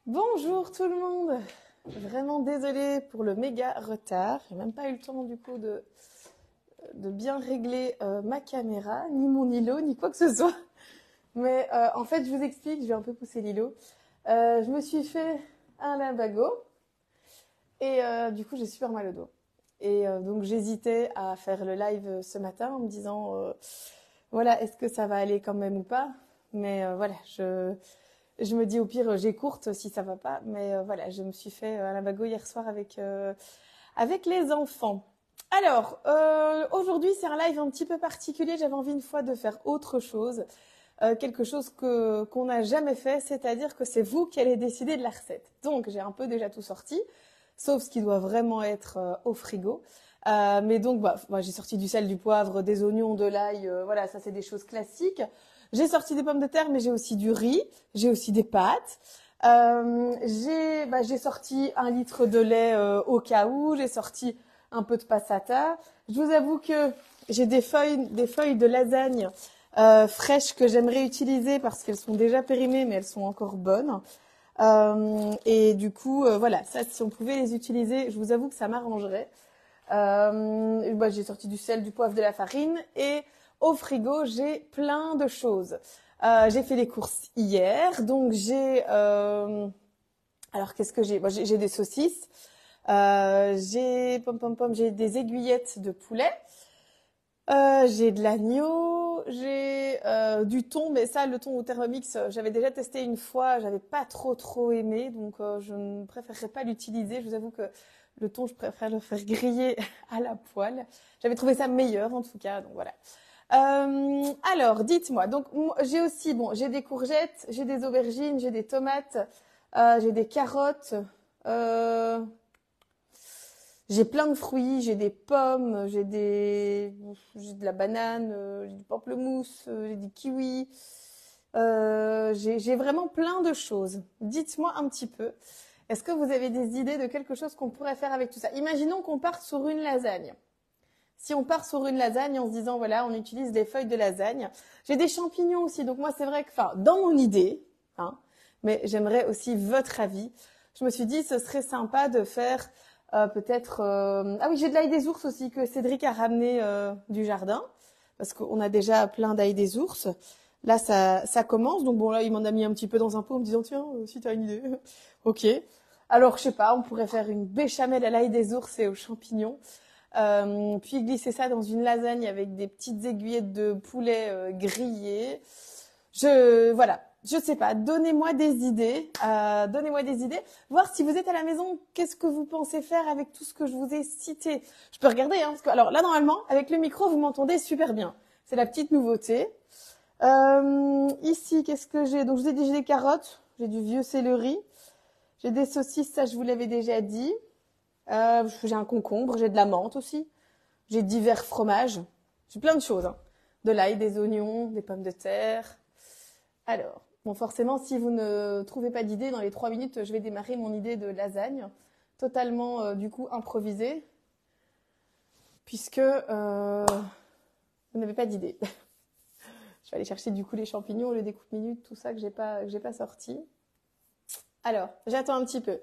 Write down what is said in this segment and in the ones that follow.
Bonjour tout le monde. Vraiment désolée pour le méga retard. J'ai même pas eu le temps du coup de bien régler ma caméra, ni mon îlot, ni quoi que ce soit. Mais en fait, je vous explique, je vais un peu pousser l'îlot. Je me suis fait un lumbago et du coup, j'ai super mal au dos. Et donc, j'hésitais à faire le live ce matin en me disant, voilà, est-ce que ça va aller quand même ou pas? Mais voilà, je me dis au pire, j'écourte si ça va pas. Mais voilà, je me suis fait un lumbago hier soir avec les enfants. Alors, aujourd'hui, c'est un live un petit peu particulier. J'avais envie une fois de faire autre chose. Quelque chose qu'on n'a jamais fait, c'est-à-dire que c'est vous qui allez décider de la recette. Donc, j'ai un peu déjà tout sorti, sauf ce qui doit vraiment être au frigo. Mais donc, j'ai sorti du sel, du poivre, des oignons, de l'ail. Voilà, ça, c'est des choses classiques. J'ai sorti des pommes de terre, mais j'ai aussi du riz. J'ai aussi des pâtes. J'ai sorti 1 litre de lait au cas où. J'ai sorti un peu de passata. Je vous avoue que j'ai des feuilles de lasagne fraîches que j'aimerais utiliser parce qu'elles sont déjà périmées, mais elles sont encore bonnes. Et du coup, voilà, ça, si on pouvait les utiliser, je vous avoue que ça m'arrangerait. J'ai sorti du sel, du poivre, de la farine et au frigo, j'ai plein de choses. J'ai fait les courses hier, donc alors qu'est-ce que j'ai? J'ai des saucisses, j'ai des aiguillettes de poulet, j'ai de l'agneau, j'ai du thon, mais ça, le thon au Thermomix, j'avais déjà testé une fois, j'avais pas trop aimé, donc je ne préférerais pas l'utiliser. Je vous avoue que le thon, je préfère le faire griller à la poêle. J'avais trouvé ça meilleur en tout cas, donc voilà. Alors, dites-moi. Donc, j'ai aussi, j'ai des courgettes, j'ai des aubergines, j'ai des tomates, j'ai des carottes. Euh, j'ai plein de fruits, j'ai des pommes, j'ai de la banane, j'ai du pamplemousse, j'ai du kiwi. J'ai vraiment plein de choses. Dites-moi un petit peu. Est-ce que vous avez des idées de quelque chose qu'on pourrait faire avec tout ça? Imaginons qu'on parte sur une lasagne. Si on part sur une lasagne en se disant, voilà, on utilise des feuilles de lasagne. J'ai des champignons aussi. Donc moi, c'est vrai que, enfin, dans mon idée, hein, mais j'aimerais aussi votre avis. Je me suis dit, ce serait sympa de faire peut-être... Ah oui, j'ai de l'ail des ours aussi que Cédric a ramené du jardin. Parce qu'on a déjà plein d'ail des ours. Là, ça commence. Donc bon, là, il m'en a mis un petit peu dans un pot en me disant, tiens, si tu as une idée. Ok. Alors, je sais pas, on pourrait faire une béchamel à l'ail des ours et aux champignons. Puis glisser ça dans une lasagne avec des petites aiguillettes de poulet grillées. Voilà, je sais pas. Donnez-moi des idées. Donnez-moi des idées. Voir si vous êtes à la maison, qu'est-ce que vous pensez faire avec tout ce que je vous ai cité. Je peux regarder, hein, parce que alors là normalement, avec le micro, vous m'entendez super bien. C'est la petite nouveauté. Ici, qu'est-ce que j'ai? Donc je vous ai dit, j'ai des carottes, j'ai du vieux céleri, j'ai des saucisses, ça je vous l'avais déjà dit. J'ai un concombre, j'ai de la menthe aussi. J'ai divers fromages. J'ai plein de choses, hein. De l'ail, des oignons, des pommes de terre. Alors, bon, forcément, si vous ne trouvez pas d'idée, dans les 3 minutes, je vais démarrer mon idée de lasagne. Totalement, du coup, improvisée. Puisque vous n'avez pas d'idée. Je vais aller chercher, du coup, les champignons, le découpe-minute, tout ça que j'ai pas sorti. Alors, j'attends un petit peu.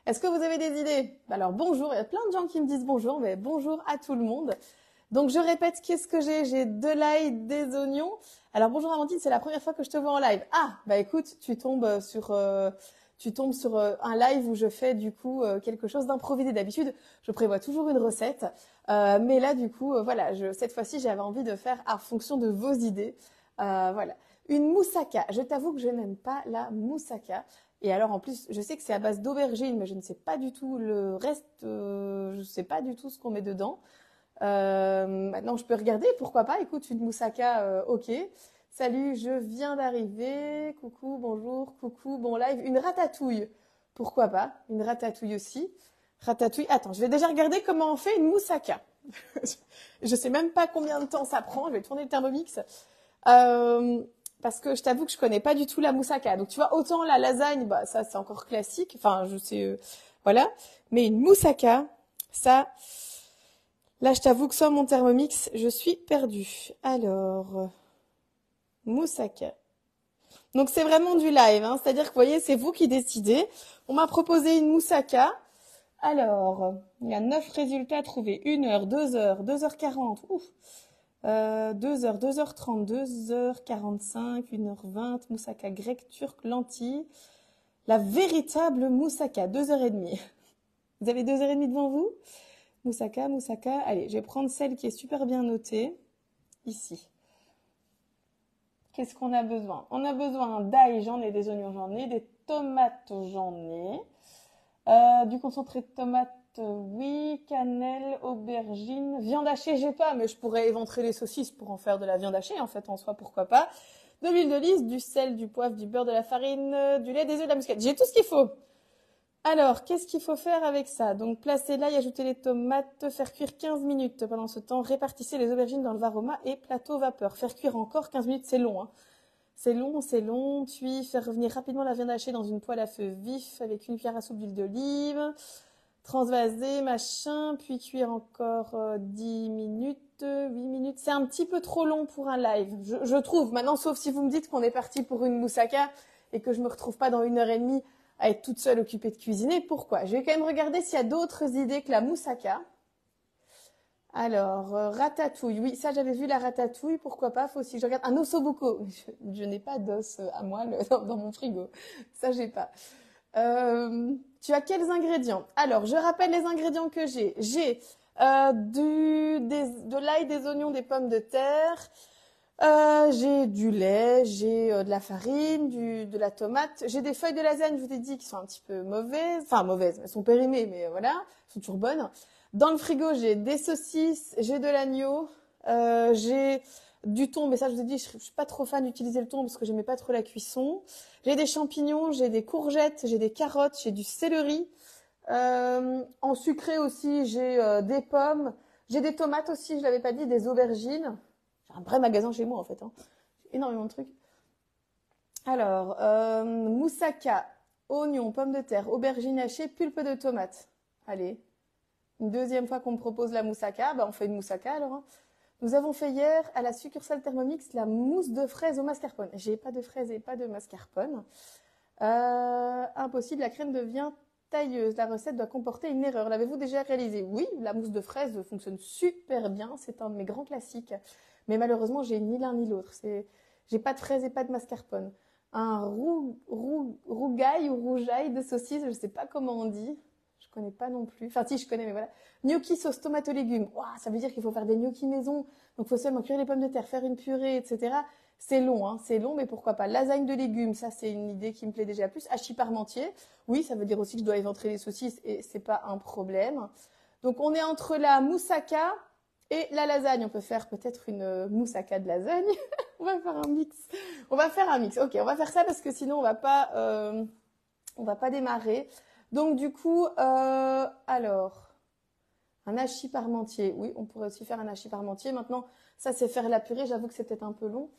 Est-ce que vous avez des idées? Alors, bonjour. Il y a plein de gens qui me disent bonjour, mais bonjour à tout le monde. Donc, je répète, qu'est-ce que j'ai? J'ai de l'ail, des oignons. Alors, bonjour Amandine, c'est la première fois que je te vois en live. Ah, bah écoute, tu tombes sur un live où je fais du coup quelque chose d'improvisé. D'habitude, je prévois toujours une recette. Mais là, du coup, voilà, cette fois-ci, j'avais envie de faire en fonction de vos idées. Voilà. Une moussaka. Je t'avoue que je n'aime pas la moussaka. Et alors, en plus, je sais que c'est à base d'aubergine, mais je ne sais pas du tout le reste. Je ne sais pas du tout ce qu'on met dedans. Maintenant, je peux regarder, pourquoi pas. Écoute, une moussaka, ok. Salut, je viens d'arriver. Coucou, bonjour, coucou, bon live. Une ratatouille, pourquoi pas. Une ratatouille aussi. Ratatouille. Attends, je vais déjà regarder comment on fait une moussaka. Je sais même pas combien de temps ça prend. Je vais tourner le Thermomix. Parce que je t'avoue que je connais pas du tout la moussaka. Donc tu vois, autant la lasagne, bah ça c'est encore classique. Enfin, je sais, voilà. Mais une moussaka, ça. Là, je t'avoue que sans mon Thermomix, je suis perdue. Alors, moussaka. Donc c'est vraiment du live, hein. C'est-à-dire que vous voyez, c'est vous qui décidez. On m'a proposé une moussaka. Alors, il y a 9 résultats trouvés. 1 heure, 2 heures, 2h40. Ouf. 2 heures, 2h30, 2h45, 1h20. Moussaka grec, turc, lentilles. La véritable moussaka, 2h30. Vous avez 2h30 devant vous? Moussaka, moussaka. Allez, je vais prendre celle qui est super bien notée. Ici. Qu'est-ce qu'on a besoin? On a besoin d'ail, j'en ai, des oignons, j'en ai, des tomates, j'en ai. Du concentré de tomate, oui, cannelle, aubergine, viande hachée, j'ai pas, mais je pourrais éventrer les saucisses pour en faire de la viande hachée, en fait, en soi, pourquoi pas. De l'huile d'olive, du sel, du poivre, du beurre, de la farine, du lait, des œufs, de la muscade. J'ai tout ce qu'il faut. Alors, qu'est-ce qu'il faut faire avec ça? Donc, placer l'ail, ajouter les tomates, faire cuire 15 minutes. Pendant ce temps, répartissez les aubergines dans le varoma et plateau vapeur. Faire cuire encore 15 minutes, c'est long, hein. C'est long, puis faire revenir rapidement la viande hachée dans une poêle à feu vif avec une cuillère à soupe d'huile d'olive, transvaser, machin, puis cuire encore 10 minutes, 8 minutes. C'est un petit peu trop long pour un live, je trouve. Maintenant, sauf si vous me dites qu'on est parti pour une moussaka et que je me retrouve pas dans 1h30 à être toute seule occupée de cuisiner. Pourquoi? Je vais quand même regarder s'il y a d'autres idées que la moussaka. Alors, ratatouille. Oui, ça, j'avais vu la ratatouille. Pourquoi pas? Faut aussi que je regarde un ossobuco. Je n'ai pas d'os à moelle dans mon frigo. Ça, j'ai pas. Tu as quels ingrédients? Alors, je rappelle les ingrédients que j'ai. J'ai de l'ail, des oignons, des pommes de terre. J'ai du lait, j'ai de la farine, de la tomate. J'ai des feuilles de lasagne, je vous ai dit, qui sont un petit peu mauvaises. Enfin, mauvaises, elles sont périmées, mais voilà, elles sont toujours bonnes. Dans le frigo, j'ai des saucisses, j'ai de l'agneau, j'ai du thon, mais ça, je vous ai dit, je suis pas trop fan d'utiliser le thon parce que j'aimais pas trop la cuisson. J'ai des champignons, j'ai des courgettes, j'ai des carottes, j'ai du céleri. En sucré aussi, j'ai des pommes, j'ai des tomates aussi, je l'avais pas dit, des aubergines. J'ai un vrai magasin chez moi, en fait, hein. J'ai énormément de trucs. Alors, moussaka, oignons, pommes de terre, aubergines hachées, pulpe de tomate. Allez. Une deuxième fois qu'on me propose la moussaka, bah on fait une moussaka alors, hein. Nous avons fait hier à la succursale Thermomix la mousse de fraises au mascarpone. J'ai pas de fraises et pas de mascarpone. Impossible, la crème devient tailleuse. La recette doit comporter une erreur. L'avez-vous déjà réalisé? Oui, la mousse de fraises fonctionne super bien. C'est un de mes grands classiques. Mais malheureusement, j'ai ni l'un ni l'autre. J'ai pas de fraises et pas de mascarpone. Un rougail ou rougail de saucisse, je sais pas comment on dit. Je connais pas non plus. Enfin, si, je connais, mais voilà. Gnocchi sauce tomate aux légumes. Ouah, ça veut dire qu'il faut faire des gnocchis maison. Donc, il faut seulement cuire les pommes de terre, faire une purée, etc. C'est long, hein. C'est long, mais pourquoi pas. Lasagne de légumes, ça, c'est une idée qui me plaît déjà plus. Hachis parmentier. Oui, ça veut dire aussi que je dois éventrer les saucisses et c'est pas un problème. Donc, on est entre la moussaka et la lasagne. On peut faire peut-être une moussaka de lasagne. On va faire un mix. On va faire un mix. Ok, on va faire ça parce que sinon, on va pas démarrer. Donc du coup, alors, un hachis parmentier. Oui, on pourrait aussi faire un hachis parmentier. Maintenant, ça c'est faire la purée. J'avoue que c'est peut-être un peu long.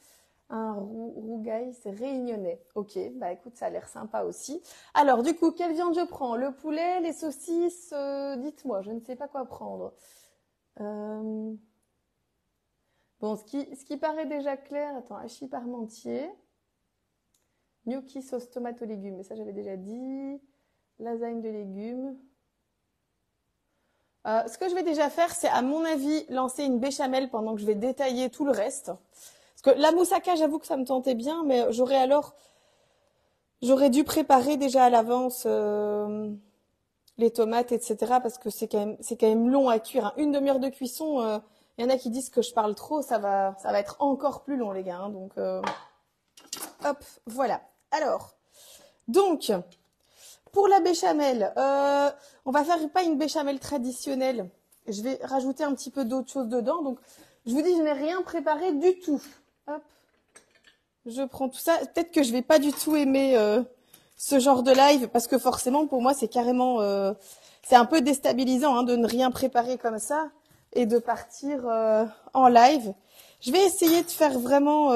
Un rougail, c'est réunionnais. Ok, bah écoute, ça a l'air sympa aussi. Alors du coup, quelle viande je prends? Le poulet, les saucisses, dites-moi, je ne sais pas quoi prendre. Bon, ce qui paraît déjà clair, attends, hachis parmentier, gnocchi sauce tomate aux légumes, mais ça j'avais déjà dit. Lasagne de légumes. Ce que je vais déjà faire, c'est à mon avis lancer une béchamel pendant que je vais détailler tout le reste. Parce que la moussaka, j'avoue que ça me tentait bien, mais j'aurais dû préparer déjà à l'avance les tomates, etc. Parce que c'est quand même long à cuire, hein. Une demi-heure de cuisson, y en a qui disent que je parle trop, ça va être encore plus long, les gars, hein. Donc, hop, voilà. Alors, donc. Pour la béchamel, on va faire pas une béchamel traditionnelle. Je vais rajouter un petit peu d'autre chose dedans. Donc, je vous dis, je n'ai rien préparé du tout. Hop, je prends tout ça. Peut-être que je vais pas du tout aimer ce genre de live parce que forcément, pour moi, c'est carrément, c'est un peu déstabilisant, hein, de ne rien préparer comme ça et de partir en live. Je vais essayer de faire vraiment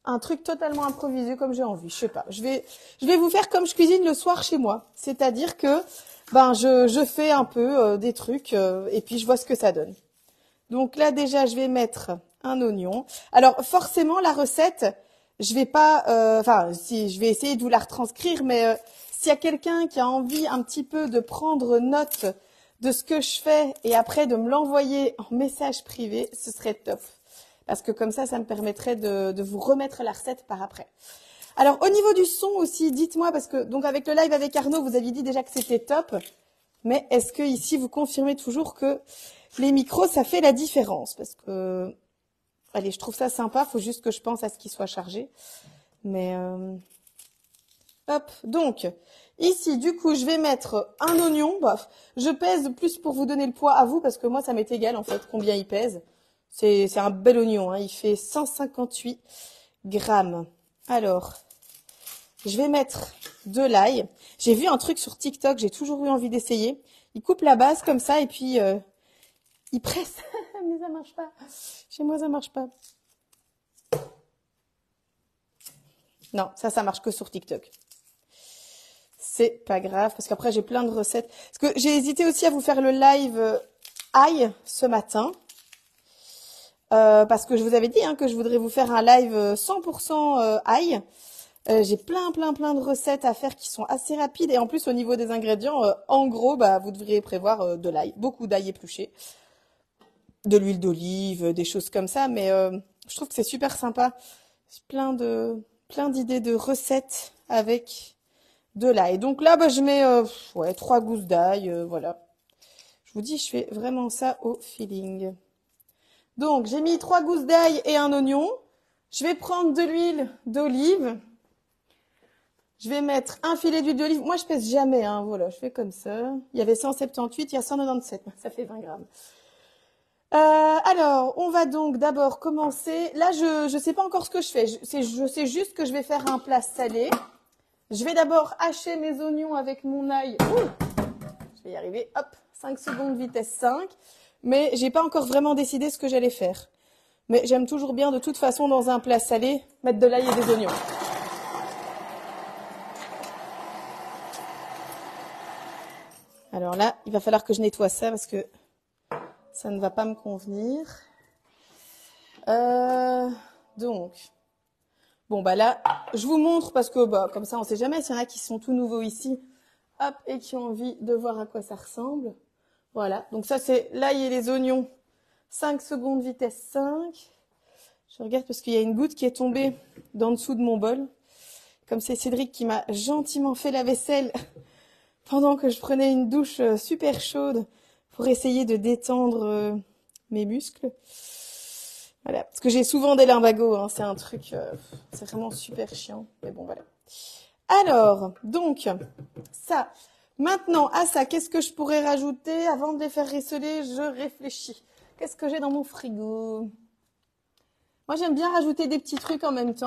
un truc totalement improvisé comme j'ai envie. Je sais pas. Je vais vous faire comme je cuisine le soir chez moi. C'est-à-dire que, je fais un peu des trucs et puis je vois ce que ça donne. Donc là, déjà, je vais mettre un oignon. Alors, forcément, la recette je vais pas, enfin, si je vais essayer de vous la retranscrire, mais s'il y a quelqu'un qui a envie un petit peu de prendre note de ce que je fais et après de me l'envoyer en message privé, ce serait top. Parce que comme ça me permettrait de vous remettre la recette par après. Alors, au niveau du son aussi, dites-moi, parce que donc avec le live avec Arnaud, vous aviez dit déjà que c'était top. Mais est-ce que ici, vous confirmez toujours que les micros, ça fait la différence? Parce que, allez, je trouve ça sympa, faut juste que je pense à ce qui soit chargé. Mais, hop, donc, ici, du coup, je vais mettre un oignon. Bof, je pèse plus pour vous donner le poids à vous, parce que moi, ça m'est égal, en fait, combien il pèse. C'est un bel oignon, hein, il fait 158 grammes. Alors, je vais mettre de l'ail. J'ai vu un truc sur TikTok, j'ai toujours eu envie d'essayer. Il coupe la base comme ça et puis il presse. Mais ça marche pas. Chez moi, ça marche pas. Non, ça marche que sur TikTok. C'est pas grave parce qu'après j'ai plein de recettes. Parce que j'ai hésité aussi à vous faire le live ail ce matin. Parce que je vous avais dit que je voudrais vous faire un live 100% ail. J'ai plein de recettes à faire qui sont assez rapides et en plus au niveau des ingrédients, en gros, vous devriez prévoir de l'ail, beaucoup d'ail épluché, de l'huile d'olive, des choses comme ça. Mais je trouve que c'est super sympa. J'ai plein d'idées de recettes avec de l'ail. Donc là, je mets 3 gousses d'ail, voilà. Je vous dis, je fais vraiment ça au feeling. Donc j'ai mis 3 gousses d'ail et un oignon. Je vais prendre de l'huile d'olive. Je vais mettre un filet d'huile d'olive. Moi, je pèse jamais, voilà, je fais comme ça. Il y avait 178, il y a 197, ça fait 20 grammes. Alors, on va donc d'abord commencer. Là, je sais pas encore ce que je fais. Je sais juste que je vais faire un plat salé. Je vais d'abord hacher mes oignons avec mon ail. Je vais y arriver. Hop, 5 secondes, vitesse 5. Mais j'ai pas encore vraiment décidé ce que j'allais faire. Mais j'aime toujours bien, de toute façon, dans un plat salé, mettre de l'ail et des oignons. Alors là, il va falloir que je nettoie ça parce que ça ne va pas me convenir. Donc, bon là, je vous montre parce que comme ça, on sait jamais s'il y en a qui sont tout nouveaux ici, hop, et qui ont envie de voir à quoi ça ressemble. Voilà, donc ça c'est l'ail et les oignons, 5 secondes, vitesse 5. Je regarde parce qu'il y a une goutte qui est tombée d'en dessous de mon bol. Comme c'est Cédric qui m'a gentiment fait la vaisselle pendant que je prenais une douche super chaude pour essayer de détendre mes muscles. Voilà, parce que j'ai souvent des lumbagos, c'est un truc, c'est vraiment super chiant. Mais bon, voilà. Alors, donc, ça. Maintenant, à ça, qu'est-ce que je pourrais rajouter avant de les faire rissoler? Je réfléchis. Qu'est-ce que j'ai dans mon frigo? Moi, j'aime bien rajouter des petits trucs en même temps.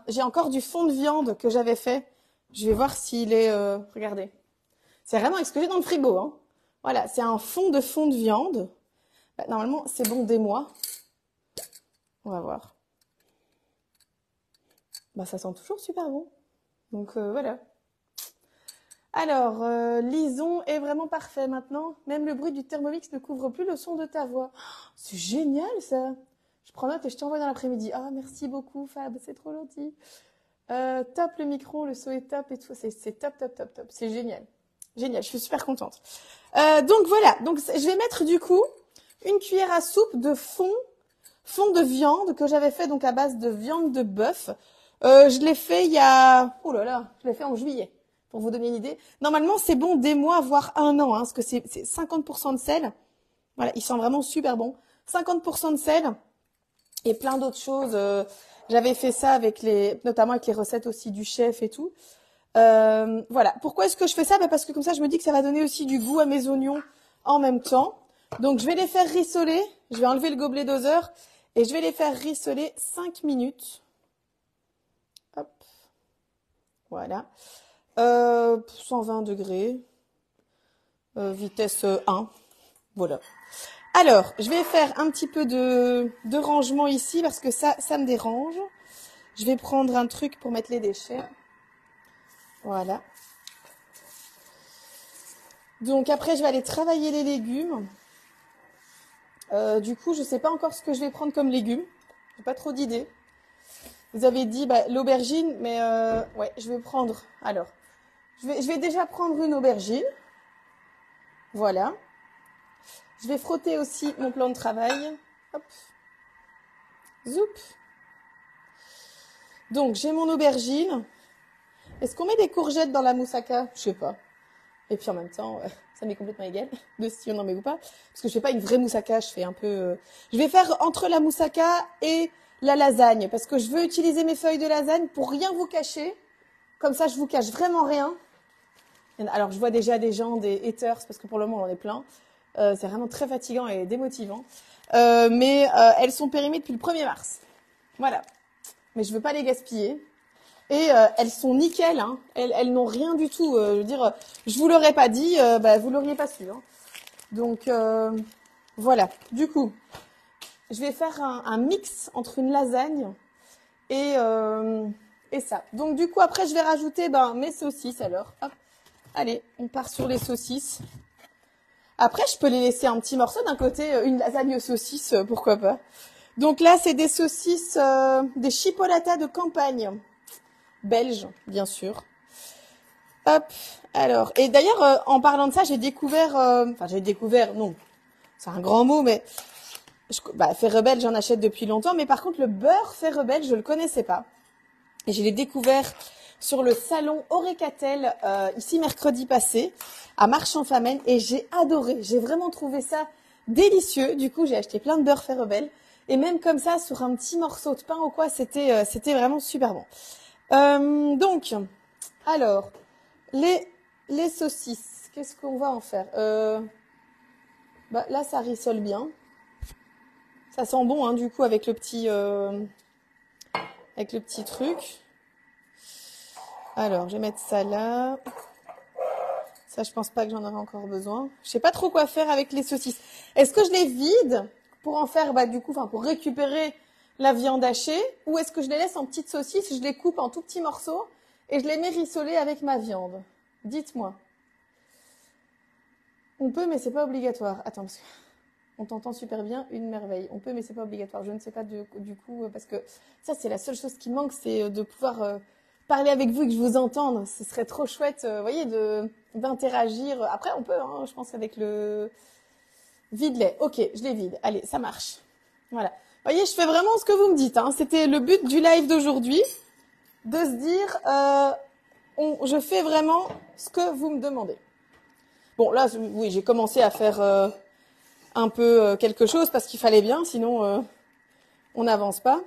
J'ai encore du fond de viande que j'avais fait. Je vais voir s'il est... regardez. C'est vraiment ce que j'ai dans le frigo. Voilà, c'est un fond de viande. Normalement, c'est bon des mois. On va voir. Ça sent toujours super bon. Donc, voilà. Alors, l'ison est vraiment parfait maintenant. Même le bruit du Thermomix ne couvre plus le son de ta voix. Oh, c'est génial, ça. Je prends note et je t'envoie dans l'après-midi. Ah, merci beaucoup, Fab. C'est trop gentil. Top le micro, le son est top et tout. C'est top. C'est génial. Génial, je suis super contente. Donc voilà, je vais mettre du coup une cuillère à soupe de fond de viande que j'avais fait donc à base de viande de bœuf. Je l'ai fait il y a... Oh là là, je l'ai fait en juillet, pour vous donner une idée. Normalement, c'est bon des mois, voire un an, parce que c'est 50% de sel. Voilà, il sent vraiment super bon. 50% de sel et plein d'autres choses. J'avais fait ça notamment avec les recettes aussi du chef et tout. Voilà. Pourquoi est-ce que je fais ça? Parce que comme ça, je me dis que ça va donner aussi du goût à mes oignons en même temps. Donc, je vais les faire rissoler. Je vais enlever le gobelet doseur et je vais les faire rissoler 5 minutes. Hop. Voilà. 120 degrés. Vitesse 1. Voilà. Alors, je vais faire un petit peu de rangement ici parce que ça me dérange. Je vais prendre un truc pour mettre les déchets. Voilà. Donc après, je vais aller travailler les légumes. Du coup, je sais pas encore ce que je vais prendre comme légumes. J'ai pas trop d'idées. Vous avez dit bah, l'aubergine, mais ouais, je vais prendre. Alors, je vais déjà prendre une aubergine. Voilà. Je vais frotter aussi mon plan de travail. Hop. Zoup. Donc, j'ai mon aubergine. Est-ce qu'on met des courgettes dans la moussaka? Je sais pas. Et puis en même temps, ça m'est complètement égal de si on en met ou pas. Parce que je fais pas une vraie moussaka, je fais un peu... Je vais faire entre la moussaka et la lasagne. Parce que je veux utiliser mes feuilles de lasagne pour rien vous cacher. Comme ça, je vous cache vraiment rien. Alors, je vois déjà des gens, des haters, parce que pour le moment, on en est plein. C'est vraiment très fatigant et démotivant. Mais elles sont périmées depuis le 1er mars. Voilà. Mais je veux pas les gaspiller. Et elles sont nickel, hein. Elles n'ont rien du tout. Je veux dire, je vous l'aurais pas dit, bah, vous l'auriez pas su. Hein. Donc voilà. Du coup, je vais faire un mix entre une lasagne et ça. Donc du coup, après, je vais rajouter mes saucisses alors. Hop. Allez, on part sur les saucisses. Après, je peux les laisser un petit morceau d'un côté, une lasagne aux saucisses, pourquoi pas. Donc là, c'est des saucisses, des chipolatas de campagne. Belge, bien sûr. Hop, alors. Et d'ailleurs, en parlant de ça, j'ai découvert... non, c'est un grand mot, mais... fait rebelle, j'en achète depuis longtemps. Mais par contre, le beurre fait rebelle, je le connaissais pas. Et je l'ai découvert sur le salon Orecatel, ici mercredi passé, à Marchand-Famenne. Et j'ai adoré. J'ai vraiment trouvé ça délicieux. Du coup, j'ai acheté plein de beurre fait rebelle. Et même comme ça, sur un petit morceau de pain ou quoi, c'était vraiment super bon. Donc, alors, les saucisses, qu'est-ce qu'on va en faire? Là, ça rissole bien. Ça sent bon, hein, du coup, avec le petit truc. Alors, je vais mettre ça là. Ça, je pense pas que j'en aurai encore besoin. Je sais pas trop quoi faire avec les saucisses. Est-ce que je les vide pour en faire, pour récupérer la viande hachée, ou est-ce que je les laisse en petites saucisses, je les coupe en tout petits morceaux et je les mets rissolés avec ma viande? Dites-moi. On peut, mais c'est pas obligatoire. Attends, parce que on t'entend super bien, une merveille. On peut, mais c'est pas obligatoire. Je ne sais pas du coup, parce que ça, c'est la seule chose qui manque, c'est de pouvoir parler avec vous et que je vous entende. Ce serait trop chouette, vous voyez, d'interagir. Après, on peut, hein, je pense, avec le vide-les. Ok, je les vide. Allez, ça marche. Voilà. Vous voyez, je fais vraiment ce que vous me dites. Hein. C'était le but du live d'aujourd'hui, de se dire, je fais vraiment ce que vous me demandez. Bon, là, oui, j'ai commencé à faire un peu quelque chose parce qu'il fallait bien, sinon on n'avance pas.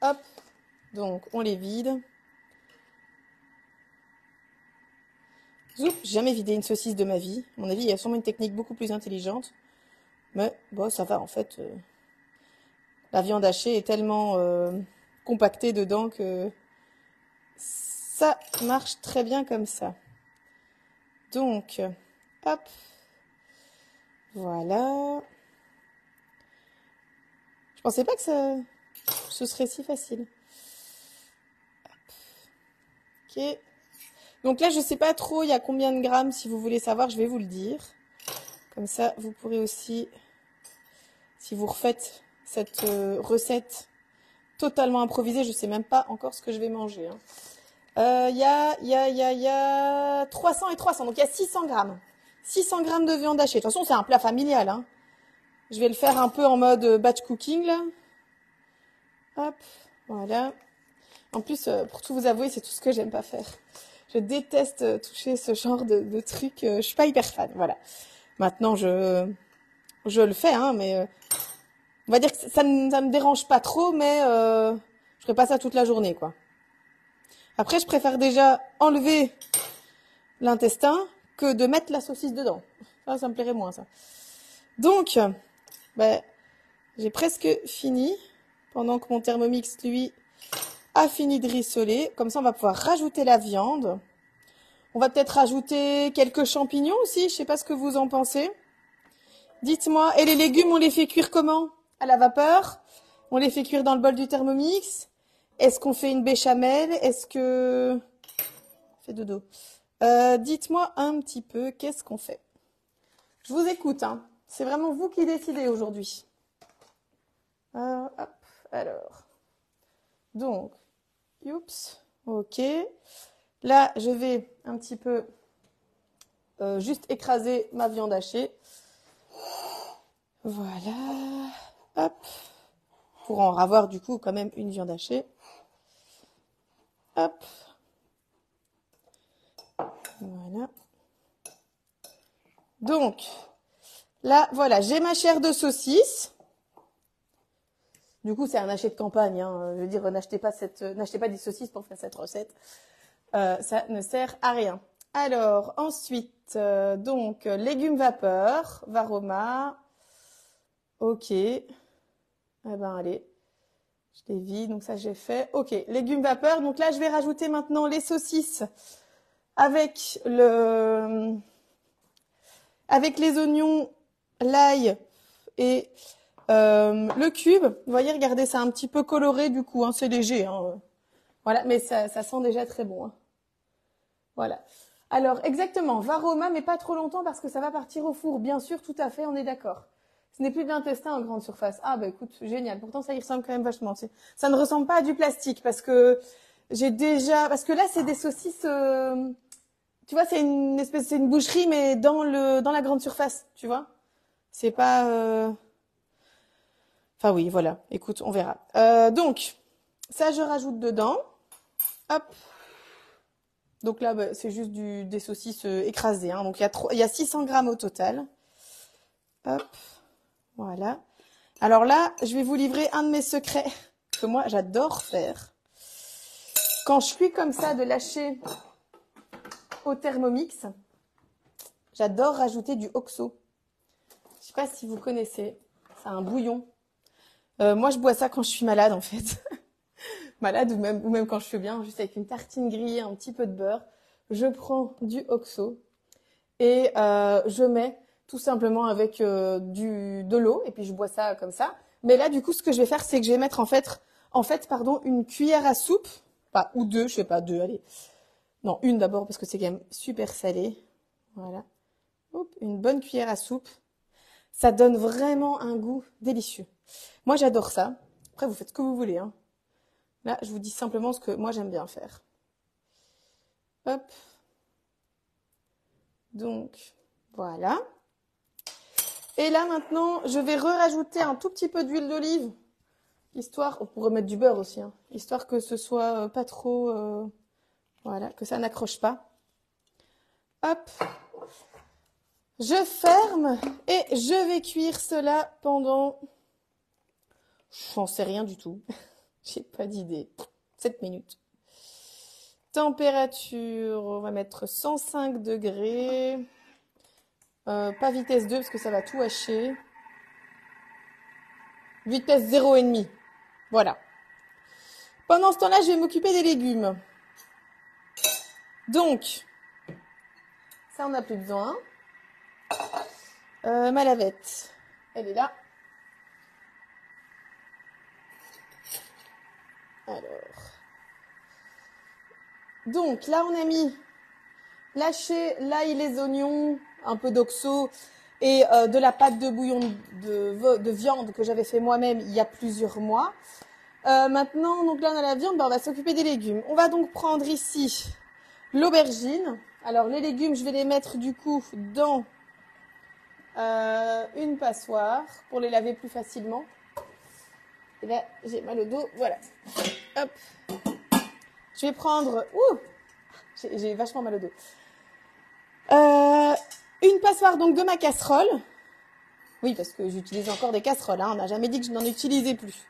Hop, donc on les vide. Zoup, j'ai jamais vidé une saucisse de ma vie. À mon avis, il y a sûrement une technique beaucoup plus intelligente. Mais bon, ça va en fait. La viande hachée est tellement compactée dedans que ça marche très bien comme ça. Donc, hop. Voilà. Je pensais pas que ce serait si facile. Hop. Ok. Donc là, je sais pas trop, il y a combien de grammes. Si vous voulez savoir, je vais vous le dire. Comme ça, vous pourrez aussi, si vous refaites cette recette totalement improvisée, je sais même pas encore ce que je vais manger. Il y a 300 et 300, donc il y a 600 grammes. 600 grammes de viande hachée. De toute façon, c'est un plat familial. Hein. Je vais le faire un peu en mode batch cooking, là. Hop, voilà. En plus, pour tout vous avouer, c'est tout ce que j'aime pas faire. Je déteste toucher ce genre de trucs. Je suis pas hyper fan, voilà. Maintenant, je le fais, hein, mais on va dire que ça me dérange pas trop, mais je ferai pas ça toute la journée, quoi. Après, je préfère déjà enlever l'intestin que de mettre la saucisse dedans. Ça me plairait moins, ça. Donc, j'ai presque fini, pendant que mon Thermomix, lui, a fini de rissoler. Comme ça, on va pouvoir rajouter la viande. On va peut-être rajouter quelques champignons aussi. Je sais pas ce que vous en pensez. Dites-moi. Et les légumes, on les fait cuire comment? À la vapeur? On les fait cuire dans le bol du Thermomix? Est-ce qu'on fait une béchamel? Est-ce que... Fais dodo. Dites-moi un petit peu, qu'est-ce qu'on fait? Je vous écoute, hein. C'est vraiment vous qui décidez aujourd'hui. Hop, alors. Donc, oups, ok. Là, je vais un petit peu juste écraser ma viande hachée. Voilà. Hop. Pour en avoir du coup quand même une viande hachée. Hop. Voilà. Donc, là, voilà, j'ai ma chair de saucisse. Du coup, c'est un achet de campagne. Hein. Je veux dire, n'achetez pas des saucisses pour faire cette recette. Ça ne sert à rien. Alors, ensuite, donc, légumes vapeur, Varoma. Ok. Eh ben, allez. Je les vide, donc ça, j'ai fait. Ok, légumes vapeur. Donc là, je vais rajouter maintenant les saucisses avec les oignons, l'ail et le cube. Vous voyez, regardez, c'est un petit peu coloré du coup, hein, c'est léger. Hein. Voilà, mais ça sent déjà très bon. Hein. Voilà. Alors, exactement, Varoma, mais pas trop longtemps parce que ça va partir au four. Bien sûr, tout à fait, on est d'accord. Ce n'est plus de l'intestin en grande surface. Ah bah écoute, génial. Pourtant, ça y ressemble quand même vachement. Ça ne ressemble pas à du plastique parce que parce que là, c'est des saucisses... tu vois, c'est une boucherie, mais dans la grande surface, tu vois. C'est pas... Enfin oui, voilà. Écoute, on verra. Donc, ça, je rajoute dedans. Hop. Donc là, bah, c'est juste des saucisses écrasées. Hein. Donc il y a 600 grammes au total. Hop. Voilà. Alors là, je vais vous livrer un de mes secrets que moi, j'adore faire. Quand je cuis comme ça de lâcher au Thermomix, j'adore rajouter du OXO. Je sais pas si vous connaissez. C'est un bouillon. Moi, je bois ça quand je suis malade, en fait. Malade ou même quand je suis bien, juste avec une tartine grillée, un petit peu de beurre. Je prends du OXO et je mets tout simplement avec de l'eau et puis je bois ça comme ça. Mais là, du coup, ce que je vais faire, c'est que je vais mettre en fait, une cuillère à soupe, ou deux, je sais pas, deux, allez. Non, une d'abord parce que c'est quand même super salé. Voilà. Hop, une bonne cuillère à soupe. Ça donne vraiment un goût délicieux. Moi, j'adore ça. Après, vous faites ce que vous voulez. Hein. Là, je vous dis simplement ce que moi, j'aime bien faire. Hop. Donc, voilà. Et là, maintenant, je vais rajouter un tout petit peu d'huile d'olive. Histoire, on pourrait mettre du beurre aussi. Hein, histoire que ce soit pas trop... voilà, que ça n'accroche pas. Hop. Je ferme et je vais cuire cela pendant... J'en sais rien du tout. J'ai pas d'idée. 7 minutes. Température, on va mettre 105 degrés. Pas vitesse 2 parce que ça va tout hacher. Vitesse 0,5. Voilà. Pendant ce temps-là, je vais m'occuper des légumes. Donc, ça, on n'a plus besoin. Ma lavette, elle est là. Alors. Donc, là, on a mis lâcher l'ail, les oignons, un peu d'oxo et de la pâte de bouillon de viande que j'avais fait moi-même il y a plusieurs mois. Maintenant, donc là, on a la viande, on va s'occuper des légumes. On va donc prendre ici l'aubergine. Alors, les légumes, je vais les mettre du coup dans une passoire pour les laver plus facilement. Et là, j'ai mal au dos. Voilà. Hop. Je vais prendre... Ouh, j'ai vachement mal au dos. Une passoire donc de ma casserole. Oui, parce que j'utilise encore des casseroles. Hein. On n'a jamais dit que je n'en utilisais plus.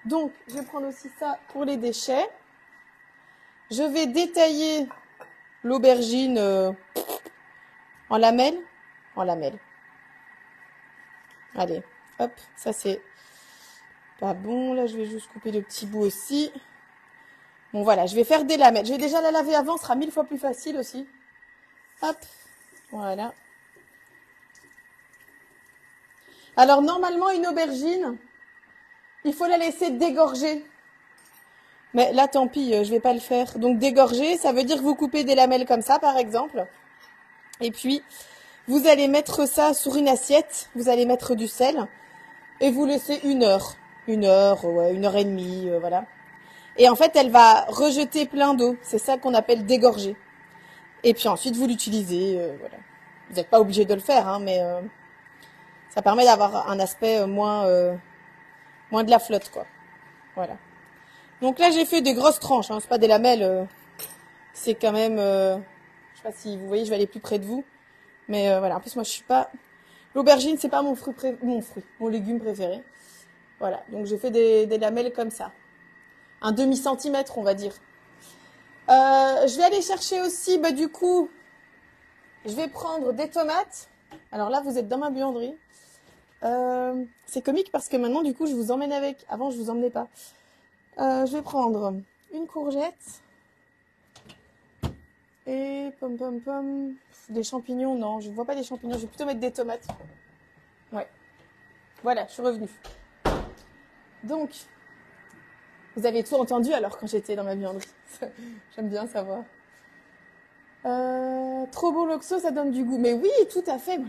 Donc, je vais prendre aussi ça pour les déchets. Je vais détailler l'aubergine en lamelles. En lamelles. Allez, hop, ça c'est pas bon. Là, je vais juste couper le petit bout aussi. Bon, voilà, je vais faire des lamelles. Je vais déjà la laver avant, ce sera 1000 fois plus facile aussi. Hop, voilà. Alors, normalement, une aubergine, il faut la laisser dégorger. Mais là, tant pis, je vais pas le faire. Donc, dégorger, ça veut dire que vous coupez des lamelles comme ça, par exemple. Et puis, Vous allez mettre ça sur une assiette, vous allez mettre du sel et vous laissez 1 heure. 1 heure, ouais, 1 heure et demie, voilà. Et en fait, elle va rejeter plein d'eau. C'est ça qu'on appelle dégorger. Et puis ensuite, vous l'utilisez, voilà. Vous n'êtes pas obligé de le faire, hein, mais ça permet d'avoir un aspect moins de la flotte, quoi. Voilà. Donc là, j'ai fait des grosses tranches, hein. C'est pas des lamelles. C'est quand même... je sais pas si vous voyez, je vais aller plus près de vous. Mais voilà, en plus, moi, je suis pas... L'aubergine, c'est pas mon légume préféré. Voilà, donc j'ai fait des lamelles comme ça. Un demi-centimètre, on va dire. Je vais aller chercher aussi, bah du coup, je vais prendre des tomates. Alors là, vous êtes dans ma buanderie. C'est comique parce que maintenant, du coup, je vous emmène avec. Avant, je vous emmenais pas. Je vais prendre une courgette. Et des champignons, non, je ne vois pas des champignons, je vais plutôt mettre des tomates. Ouais. Voilà, je suis revenue. Donc, vous avez tout entendu alors quand j'étais dans ma vianderie. J'aime bien savoir. Trop bon l'oxo, ça donne du goût. Mais oui, tout à fait, moi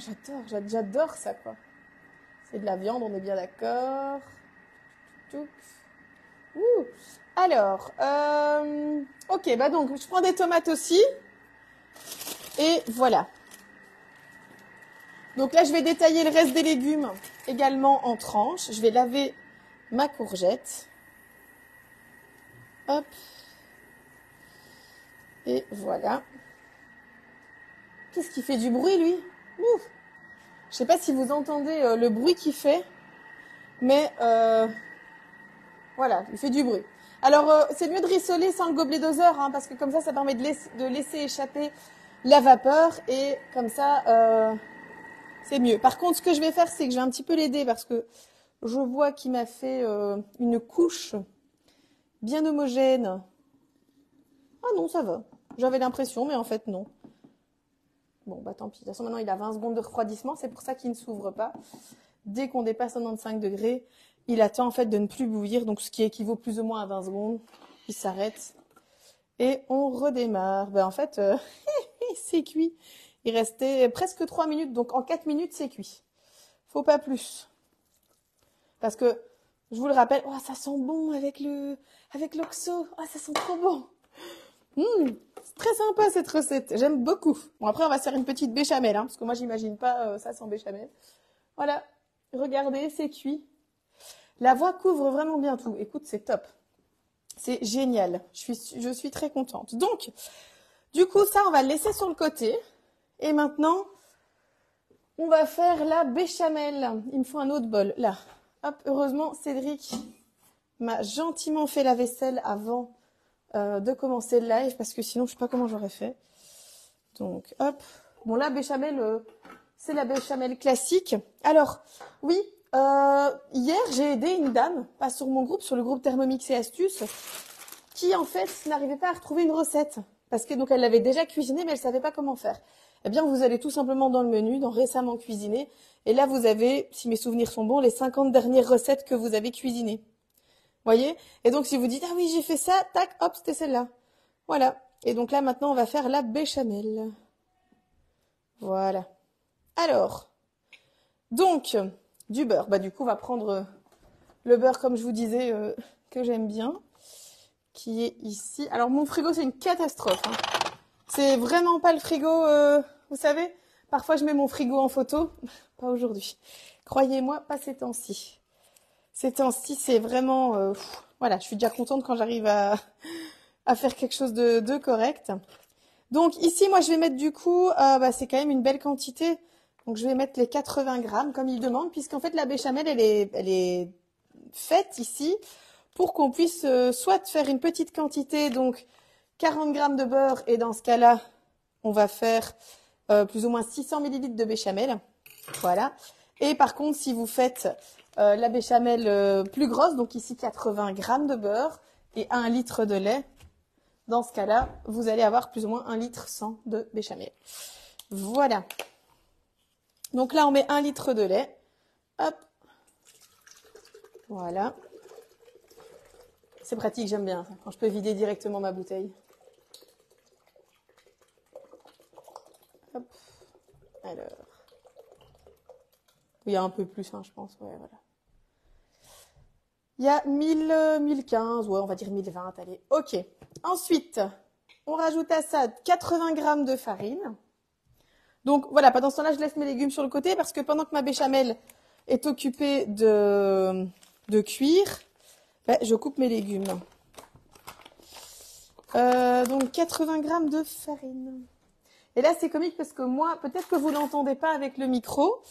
j'adore ça, quoi. C'est de la viande, on est bien d'accord. Ouh. Alors, ok, bah donc, je prends des tomates aussi. Et voilà. Donc là, je vais détailler le reste des légumes également en tranches. Je vais laver ma courgette. Hop. Et voilà. Qu'est-ce qui fait du bruit, lui? Ouh. Je sais pas si vous entendez le bruit qu'il fait, mais voilà, il fait du bruit. Alors, c'est mieux de rissoler sans le gobelet doseur, hein, parce que comme ça permet de laisser échapper la vapeur, et comme ça, c'est mieux. Par contre, ce que je vais faire, c'est que je vais un petit peu l'aider, parce que je vois qu'il m'a fait une couche bien homogène. Ah non, ça va. J'avais l'impression, mais en fait, non. Bon, bah tant pis. De toute façon, maintenant, il a 20 secondes de refroidissement. C'est pour ça qu'il ne s'ouvre pas. Dès qu'on dépasse 95 degrés, il attend en fait de ne plus bouillir. Donc, ce qui équivaut plus ou moins à 20 secondes. Il s'arrête. Et on redémarre. Ben, en fait, c'est cuit. Il restait presque 3 minutes. Donc, en 4 minutes, c'est cuit. Faut pas plus. Parce que, je vous le rappelle, oh, ça sent bon avec l'oxo. Oh, ça sent trop bon. C'est très sympa cette recette, j'aime beaucoup. Bon, après on va se faire une petite béchamel, hein, parce que moi j'imagine pas ça sans béchamel. Voilà, regardez, c'est cuit. La voix couvre vraiment bien tout. Écoute, c'est top. C'est génial. Je suis très contente. Donc, du coup, ça, on va le laisser sur le côté. Et maintenant, on va faire la béchamel. Il me faut un autre bol, là. Hop, heureusement, Cédric m'a gentiment fait la vaisselle avant de commencer le live, parce que sinon, je sais pas comment j'aurais fait. Donc, hop. Bon, la béchamel, c'est la béchamel classique. Alors, oui, hier, j'ai aidé une dame, pas sur mon groupe, sur le groupe Thermomix et Astuces, qui, en fait, n'arrivait pas à retrouver une recette. Parce que, donc, elle l'avait déjà cuisinée, mais elle savait pas comment faire. Eh bien, vous allez tout simplement dans le menu, dans récemment cuisiné, et là, vous avez, si mes souvenirs sont bons, les 50 dernières recettes que vous avez cuisinées. Voyez? Et donc, si vous dites, ah oui, j'ai fait ça, tac, hop, c'était celle-là. Voilà. Et donc là, maintenant, on va faire la béchamel. Voilà. Alors, donc, du beurre. Bah, du coup, on va prendre le beurre, comme je vous disais, que j'aime bien, qui est ici. Alors, mon frigo, c'est une catastrophe, hein. C'est vraiment pas le frigo, vous savez, parfois, je mets mon frigo en photo. Pas aujourd'hui. Croyez-moi, pas ces temps-ci. Ces temps-ci, c'est vraiment... voilà, je suis déjà contente quand j'arrive à faire quelque chose de correct. Donc ici, moi, je vais mettre du coup, bah, c'est quand même une belle quantité. Donc je vais mettre les 80 grammes, comme il demande, puisqu'en fait, la béchamel, elle est faite ici pour qu'on puisse soit faire une petite quantité, donc 40 grammes de beurre, et dans ce cas-là, on va faire plus ou moins 600 millilitres de béchamel. Voilà. Et par contre, si vous faites la béchamel plus grosse, donc ici 80 grammes de beurre et 1 litre de lait, dans ce cas-là, vous allez avoir plus ou moins 1 litre 100 de béchamel. Voilà. Donc là, on met 1 litre de lait. Hop. Voilà. C'est pratique, j'aime bien ça, quand je peux vider directement ma bouteille. Hop. Alors, il y a un peu plus, hein, je pense. Ouais, voilà. Il y a 1015, ouais, on va dire 1020, allez. Ok. Ensuite, on rajoute à ça 80 grammes de farine. Donc voilà, pendant ce temps-là, je laisse mes légumes sur le côté parce que pendant que ma béchamel est occupée de cuire, ben, je coupe mes légumes. Donc 80 grammes de farine. Et là, c'est comique parce que moi, peut-être que vous l'entendez pas avec le micro,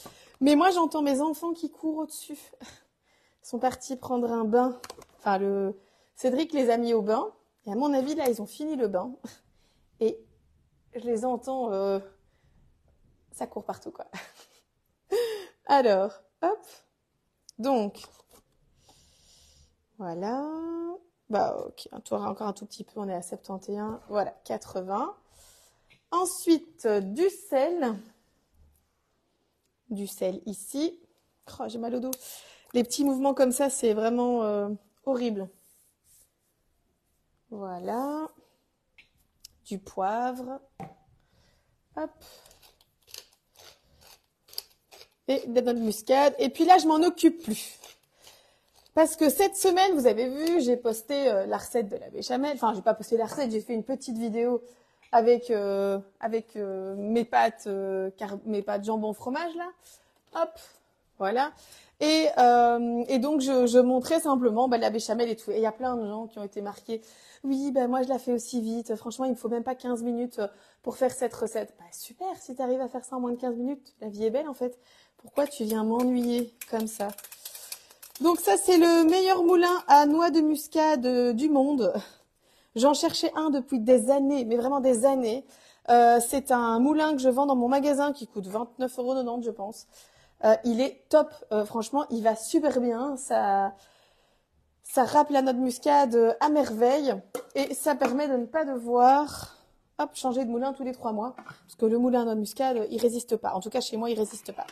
mais moi, j'entends mes enfants qui courent au-dessus. Ils sont partis prendre un bain. Enfin, Cédric les a mis au bain. Et à mon avis, là, ils ont fini le bain. Et je les entends... Ça court partout, quoi. Alors, hop. Donc, voilà. Bah, ok. Encore un tout petit peu. On est à 71. Voilà, 80. Ensuite, du sel. Du sel ici. Oh, j'ai mal au dos. Les petits mouvements comme ça, c'est vraiment horrible. Voilà. Du poivre. Hop. Et de la noix de muscade. Et puis là, je m'en occupe plus. Parce que cette semaine, vous avez vu, j'ai posté la recette de la béchamel. Enfin, j'ai pas posté la recette, j'ai fait une petite vidéo avec mes pâtes jambon fromage là. Hop, voilà. Et donc je montrais simplement la béchamel et tout. Et il y a plein de gens qui ont été marqués. Oui, ben moi je la fais aussi vite. Franchement, il me faut même pas 15 minutes pour faire cette recette. Bah super, si tu arrives à faire ça en moins de 15 minutes, la vie est belle en fait. Pourquoi tu viens m'ennuyer comme ça? Donc ça, c'est le meilleur moulin à noix de muscade du monde. J'en cherchais un depuis des années, mais vraiment des années. C'est un moulin que je vends dans mon magasin qui coûte 29,90 €, je pense. Il est top. Franchement, il va super bien. Ça râpe la noix de muscade à merveille. Et ça permet de ne pas devoir changer de moulin tous les 3 mois. Parce que le moulin à noix de muscade, il résiste pas. En tout cas, chez moi, il résiste pas.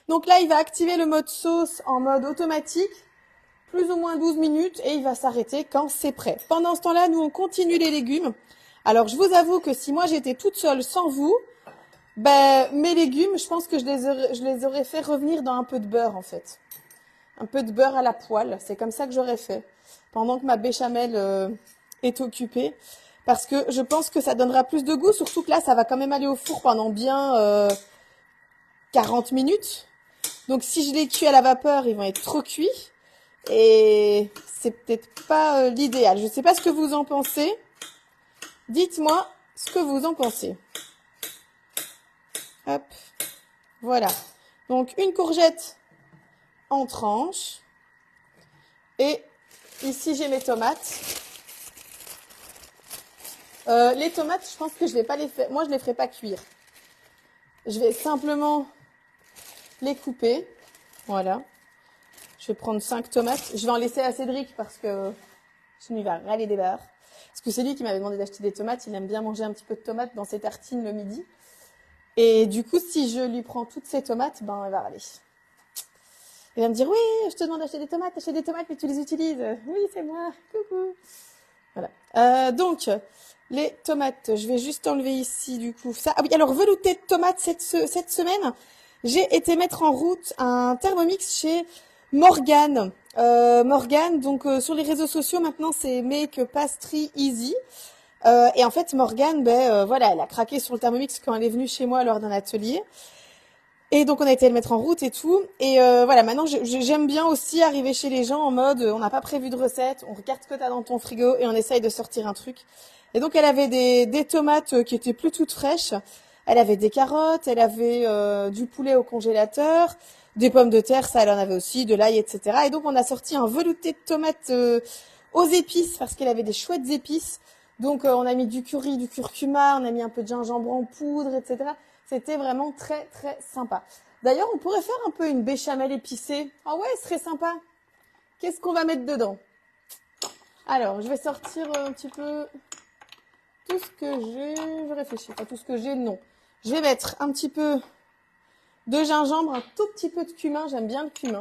Donc là, il va activer le mode sauce en mode automatique, plus ou moins 12 minutes, et il va s'arrêter quand c'est prêt. Pendant ce temps-là, nous, on continue les légumes. Alors, je vous avoue que si moi, j'étais toute seule sans vous, ben, mes légumes, je pense que je les aurais fait revenir dans un peu de beurre, en fait. Un peu de beurre à la poêle. C'est comme ça que j'aurais fait. Pendant que ma béchamel est occupée. Parce que je pense que ça donnera plus de goût, surtout que là, ça va quand même aller au four pendant bien 40 minutes. Donc si je les cuis à la vapeur, ils vont être trop cuits. Et c'est peut-être pas l'idéal. Je sais pas ce que vous en pensez. Dites-moi ce que vous en pensez. Hop. Voilà. Donc une courgette en tranches. Et ici j'ai mes tomates. Les tomates, je pense que je vais pas les faire. Moi, je les ferai pas cuire. Je vais simplement les couper. Voilà. Je vais prendre 5 tomates. Je vais en laisser à Cédric parce que sinon il va râler des barres. Parce que c'est lui qui m'avait demandé d'acheter des tomates. Il aime bien manger un petit peu de tomates dans ses tartines le midi. Et du coup, si je lui prends toutes ces tomates, ben, il va râler. Il va me dire, oui, je te demande d'acheter des tomates, mais tu les utilises. Oui, c'est moi. Coucou. Voilà. Donc, les tomates, je vais juste enlever ici, du coup, ça. Ah oui, alors, velouté de tomates cette semaine, j'ai été mettre en route un Thermomix chez Morgane. Morgane, donc, sur les réseaux sociaux, maintenant, c'est Make Pastry Easy. Et en fait, Morgane, voilà, elle a craqué sur le Thermomix quand elle est venue chez moi lors d'un atelier. Et donc on a été le mettre en route et tout. Et voilà, maintenant j'aime bien aussi arriver chez les gens en mode on n'a pas prévu de recette, on regarde ce que t'as dans ton frigo et on essaye de sortir un truc. Et donc elle avait des tomates qui étaient plus toutes fraîches. Elle avait des carottes, elle avait du poulet au congélateur, des pommes de terre, ça elle en avait aussi, de l'ail, etc. Et donc on a sorti un velouté de tomates aux épices parce qu'elle avait des chouettes épices. Donc on a mis du curry, du curcuma, on a mis un peu de gingembre en poudre, etc. C'était vraiment très très sympa. D'ailleurs, on pourrait faire un peu une béchamel épicée. Ah ouais, ce serait sympa. Qu'est-ce qu'on va mettre dedans? Alors, je vais sortir un petit peu tout ce que j'ai. Je réfléchis, pas tout ce que j'ai, non. Je vais mettre un petit peu de gingembre, un tout petit peu de cumin. J'aime bien le cumin.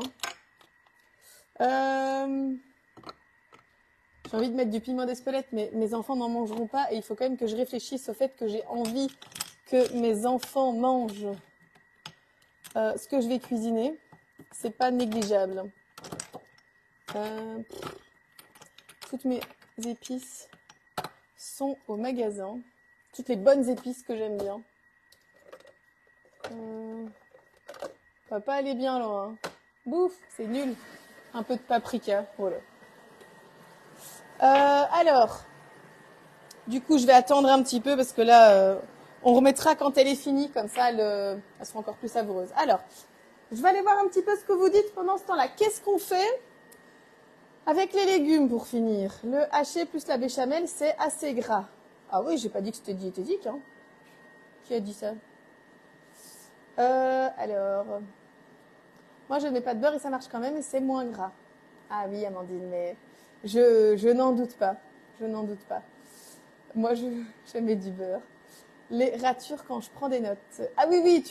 J'ai envie de mettre du piment d'Espelette, mais mes enfants n'en mangeront pas. Et il faut quand même que je réfléchisse au fait que j'ai envie que mes enfants mangent ce que je vais cuisiner. C'est pas négligeable. Toutes mes épices sont au magasin. Toutes les bonnes épices que j'aime bien. On va pas aller bien loin. Bouf, c'est nul. Un peu de paprika. Voilà. Alors, du coup, je vais attendre un petit peu parce que là, on remettra quand elle est finie. Comme ça, elle sera encore plus savoureuse. Alors, je vais aller voir un petit peu ce que vous dites pendant ce temps-là. Qu'est-ce qu'on fait avec les légumes pour finir? Le haché plus la béchamel, c'est assez gras. Ah oui, j'ai pas dit que c'était diététique. Hein. Qui a dit ça? Alors, moi je ne mets pas de beurre et ça marche quand même et c'est moins gras. Ah oui, Amandine, mais je n'en doute pas. Je n'en doute pas. Moi, je mets du beurre. Les ratures quand je prends des notes. Ah oui, oui,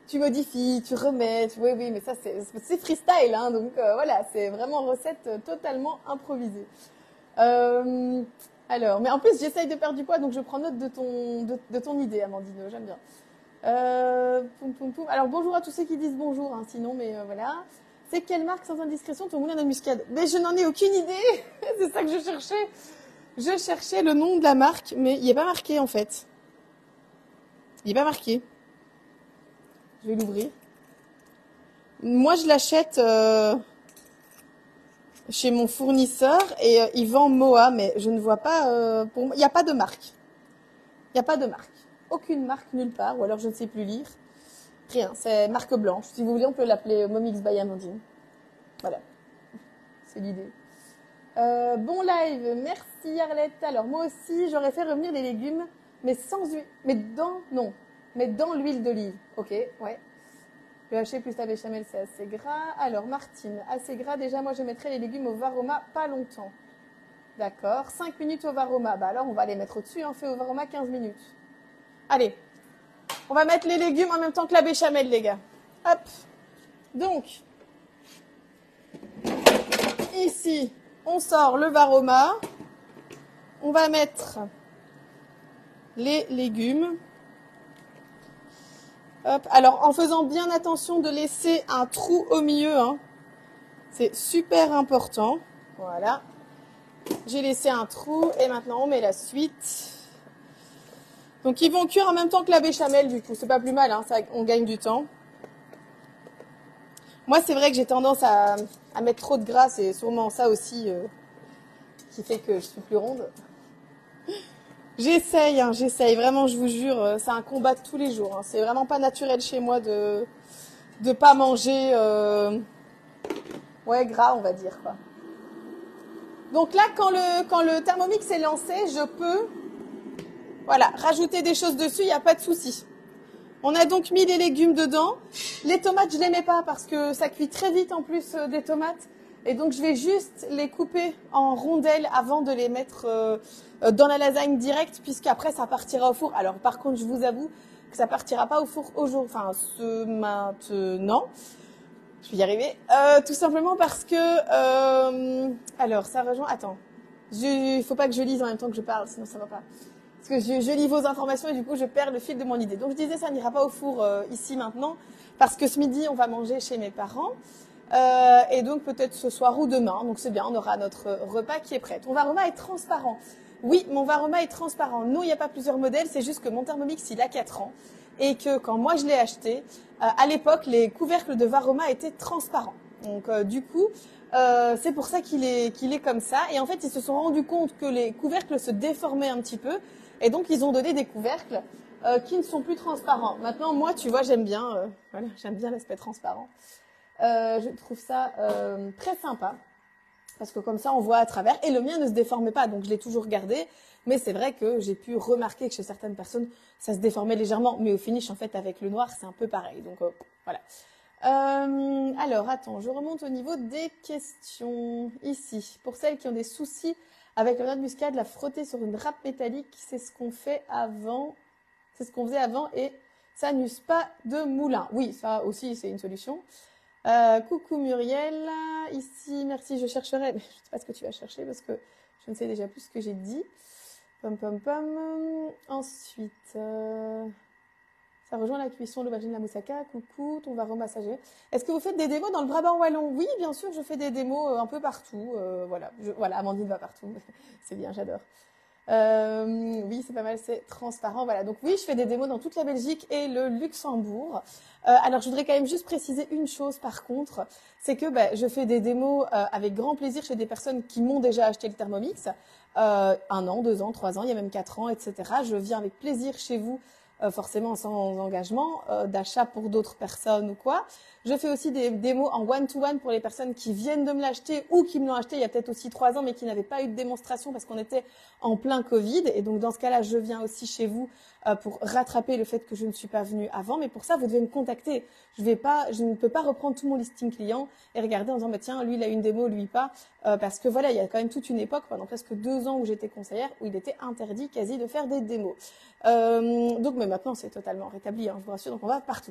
tu modifies, tu remets. Oui, oui, mais ça, c'est freestyle. Hein, donc voilà, c'est vraiment recette totalement improvisée. Alors, mais en plus, j'essaye de perdre du poids, donc je prends note de ton idée, Amandine. J'aime bien. Poum, poum, poum. Alors, bonjour à tous ceux qui disent bonjour, hein, sinon, mais voilà. C'est quelle marque sans indiscrétion ton moulin à muscade? Mais je n'en ai aucune idée. C'est ça que je cherchais. Je cherchais le nom de la marque, mais il n'est pas marqué en fait. Il n'est pas marqué. Je vais l'ouvrir. Moi, je l'achète chez mon fournisseur et il vend Moa, mais je ne vois pas. Pour moi, il n'y a pas de marque. Il n'y a pas de marque. Aucune marque nulle part, ou alors je ne sais plus lire. Rien, c'est marque blanche. Si vous voulez, on peut l'appeler Momix by Amandine. Voilà, c'est l'idée. Bon live, merci Arlette. Alors moi aussi, j'aurais fait revenir les légumes, mais sans huile, mais dans l'huile d'olive. Ok, ouais. Le haché plus la béchamel, c'est assez gras. Alors Martine, assez gras. Déjà, moi, je mettrais les légumes au varoma pas longtemps. D'accord. 5 minutes au varoma. Bah alors, on va les mettre au-dessus. On fait au varoma 15 minutes. Allez, on va mettre les légumes en même temps que la béchamel, les gars. Hop. Donc, ici, on sort le varoma. On va mettre les légumes. Hop. Alors, en faisant bien attention de laisser un trou au milieu. Hein. C'est super important. Voilà. J'ai laissé un trou et maintenant on met la suite. Donc ils vont cuire en même temps que la béchamel du coup. C'est pas plus mal, hein, ça, on gagne du temps. Moi, c'est vrai que j'ai tendance à mettre trop de gras. C'est sûrement ça aussi qui fait que je suis plus ronde. J'essaye. Vraiment, je vous jure, c'est un combat de tous les jours. Hein. C'est vraiment pas naturel chez moi de pas manger gras, on va dire, quoi. Donc là, quand le Thermomix est lancé, je peux rajouter des choses dessus, il n'y a pas de souci. On a donc mis les légumes dedans. Les tomates, je les mets pas parce que ça cuit très vite en plus des tomates. Et donc, je vais juste les couper en rondelles avant de les mettre dans la lasagne directe, puisqu'après, ça partira au four. Alors, par contre, je vous avoue que ça partira pas au four ce maintenant. Je vais y arriver. Tout simplement parce que... alors, ça rejoint... Attends. Il faut pas que je lise en même temps que je parle, sinon ça va pas. Parce que je lis vos informations et du coup, je perds le fil de mon idée. Donc, je disais, ça n'ira pas au four ici maintenant. Parce que ce midi, on va manger chez mes parents. Et donc, peut-être ce soir ou demain. Donc, c'est bien, on aura notre repas qui est prêt. Ton varoma est transparent. Oui, mon varoma est transparent. Non, il n'y a pas plusieurs modèles. C'est juste que mon Thermomix, il a 4 ans. Et que quand moi, je l'ai acheté, à l'époque, les couvercles de varoma étaient transparents. Donc, du coup, c'est pour ça qu'il est comme ça. Et en fait, ils se sont rendus compte que les couvercles se déformaient un petit peu. Et donc, ils ont donné des couvercles qui ne sont plus transparents. Maintenant, moi, tu vois, j'aime bien l'aspect transparent. Je trouve ça très sympa. Parce que comme ça, on voit à travers. Et le mien ne se déformait pas, donc je l'ai toujours gardé. Mais c'est vrai que j'ai pu remarquer que chez certaines personnes, ça se déformait légèrement. Mais au finish, en fait, avec le noir, c'est un peu pareil. Donc, voilà. Alors, attends, je remonte au niveau des questions. Ici, pour celles qui ont des soucis avec la noix de muscade, la frotter sur une râpe métallique, c'est ce qu'on fait avant. C'est ce qu'on faisait avant et ça n'use pas de moulin. Oui, ça aussi, c'est une solution. Coucou Muriel, ici, merci, je chercherai. Mais je ne sais pas ce que tu vas chercher parce que je ne sais déjà plus ce que j'ai dit. Pom pom pom. Ensuite, ça Ça rejoint la cuisson, l'aubergine, la moussaka. Coucou, on va remassager. Est-ce que vous faites des démos dans le Brabant wallon? Oui, bien sûr, je fais des démos un peu partout. Voilà, voilà, Amandine va partout. C'est bien, j'adore. Oui, c'est pas mal, c'est transparent. Voilà, donc oui, je fais des démos dans toute la Belgique et le Luxembourg. Alors, je voudrais quand même juste préciser une chose par contre, c'est que je fais des démos avec grand plaisir chez des personnes qui m'ont déjà acheté le Thermomix. 1 an, 2 ans, 3 ans, il y a même 4 ans, etc. Je viens avec plaisir chez vous, forcément sans engagement d'achat pour d'autres personnes ou quoi. Je fais aussi des démos en one-to-one pour les personnes qui viennent de me l'acheter ou qui me l'ont acheté il y a peut-être aussi 3 ans mais qui n'avaient pas eu de démonstration parce qu'on était en plein Covid. Et donc dans ce cas-là, je viens aussi chez vous pour rattraper le fait que je ne suis pas venue avant. Mais pour ça, vous devez me contacter. Je ne peux pas reprendre tout mon listing client et regarder en disant tiens, lui il a une démo, lui pas. Parce que voilà, il y a quand même toute une époque, pendant presque 2 ans où j'étais conseillère, où il était interdit quasi de faire des démos. Donc mais maintenant c'est totalement rétabli, hein, je vous rassure, donc on va partout.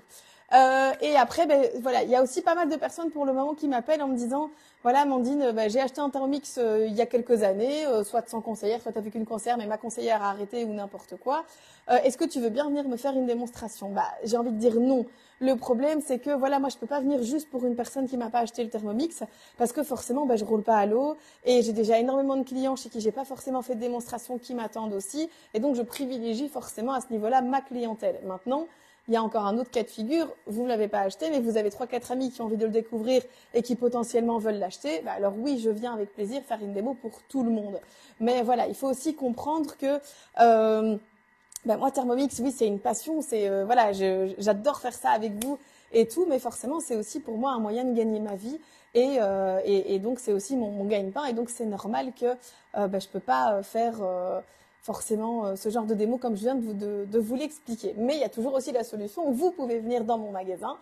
Et après, voilà, il y a aussi pas mal de personnes pour le moment qui m'appellent en me disant voilà Amandine, j'ai acheté un Thermomix il y a quelques années, soit sans conseillère, soit avec une conseillère, mais ma conseillère a arrêté ou n'importe quoi. Est-ce que tu veux bien venir me faire une démonstration? J'ai envie de dire non. Le problème, c'est que voilà, moi je peux pas venir juste pour une personne qui m'a pas acheté le Thermomix parce que forcément, je roule pas à l'eau et j'ai déjà énormément de clients chez qui j'ai pas forcément fait de démonstration qui m'attendent aussi et donc je privilégie forcément à ce niveau-là ma clientèle. Maintenant, il y a encore un autre cas de figure, vous ne l'avez pas acheté, mais vous avez 3-4 amis qui ont envie de le découvrir et qui potentiellement veulent l'acheter, alors oui, je viens avec plaisir faire une démo pour tout le monde. Mais voilà, il faut aussi comprendre que moi, Thermomix, oui, c'est une passion, c'est voilà, j'adore faire ça avec vous et tout, mais forcément, c'est aussi pour moi un moyen de gagner ma vie et donc c'est aussi mon gagne-pain et donc c'est normal que je peux pas faire forcément ce genre de démo comme je viens de vous l'expliquer. Mais il y a toujours aussi la solution où vous pouvez venir dans mon magasin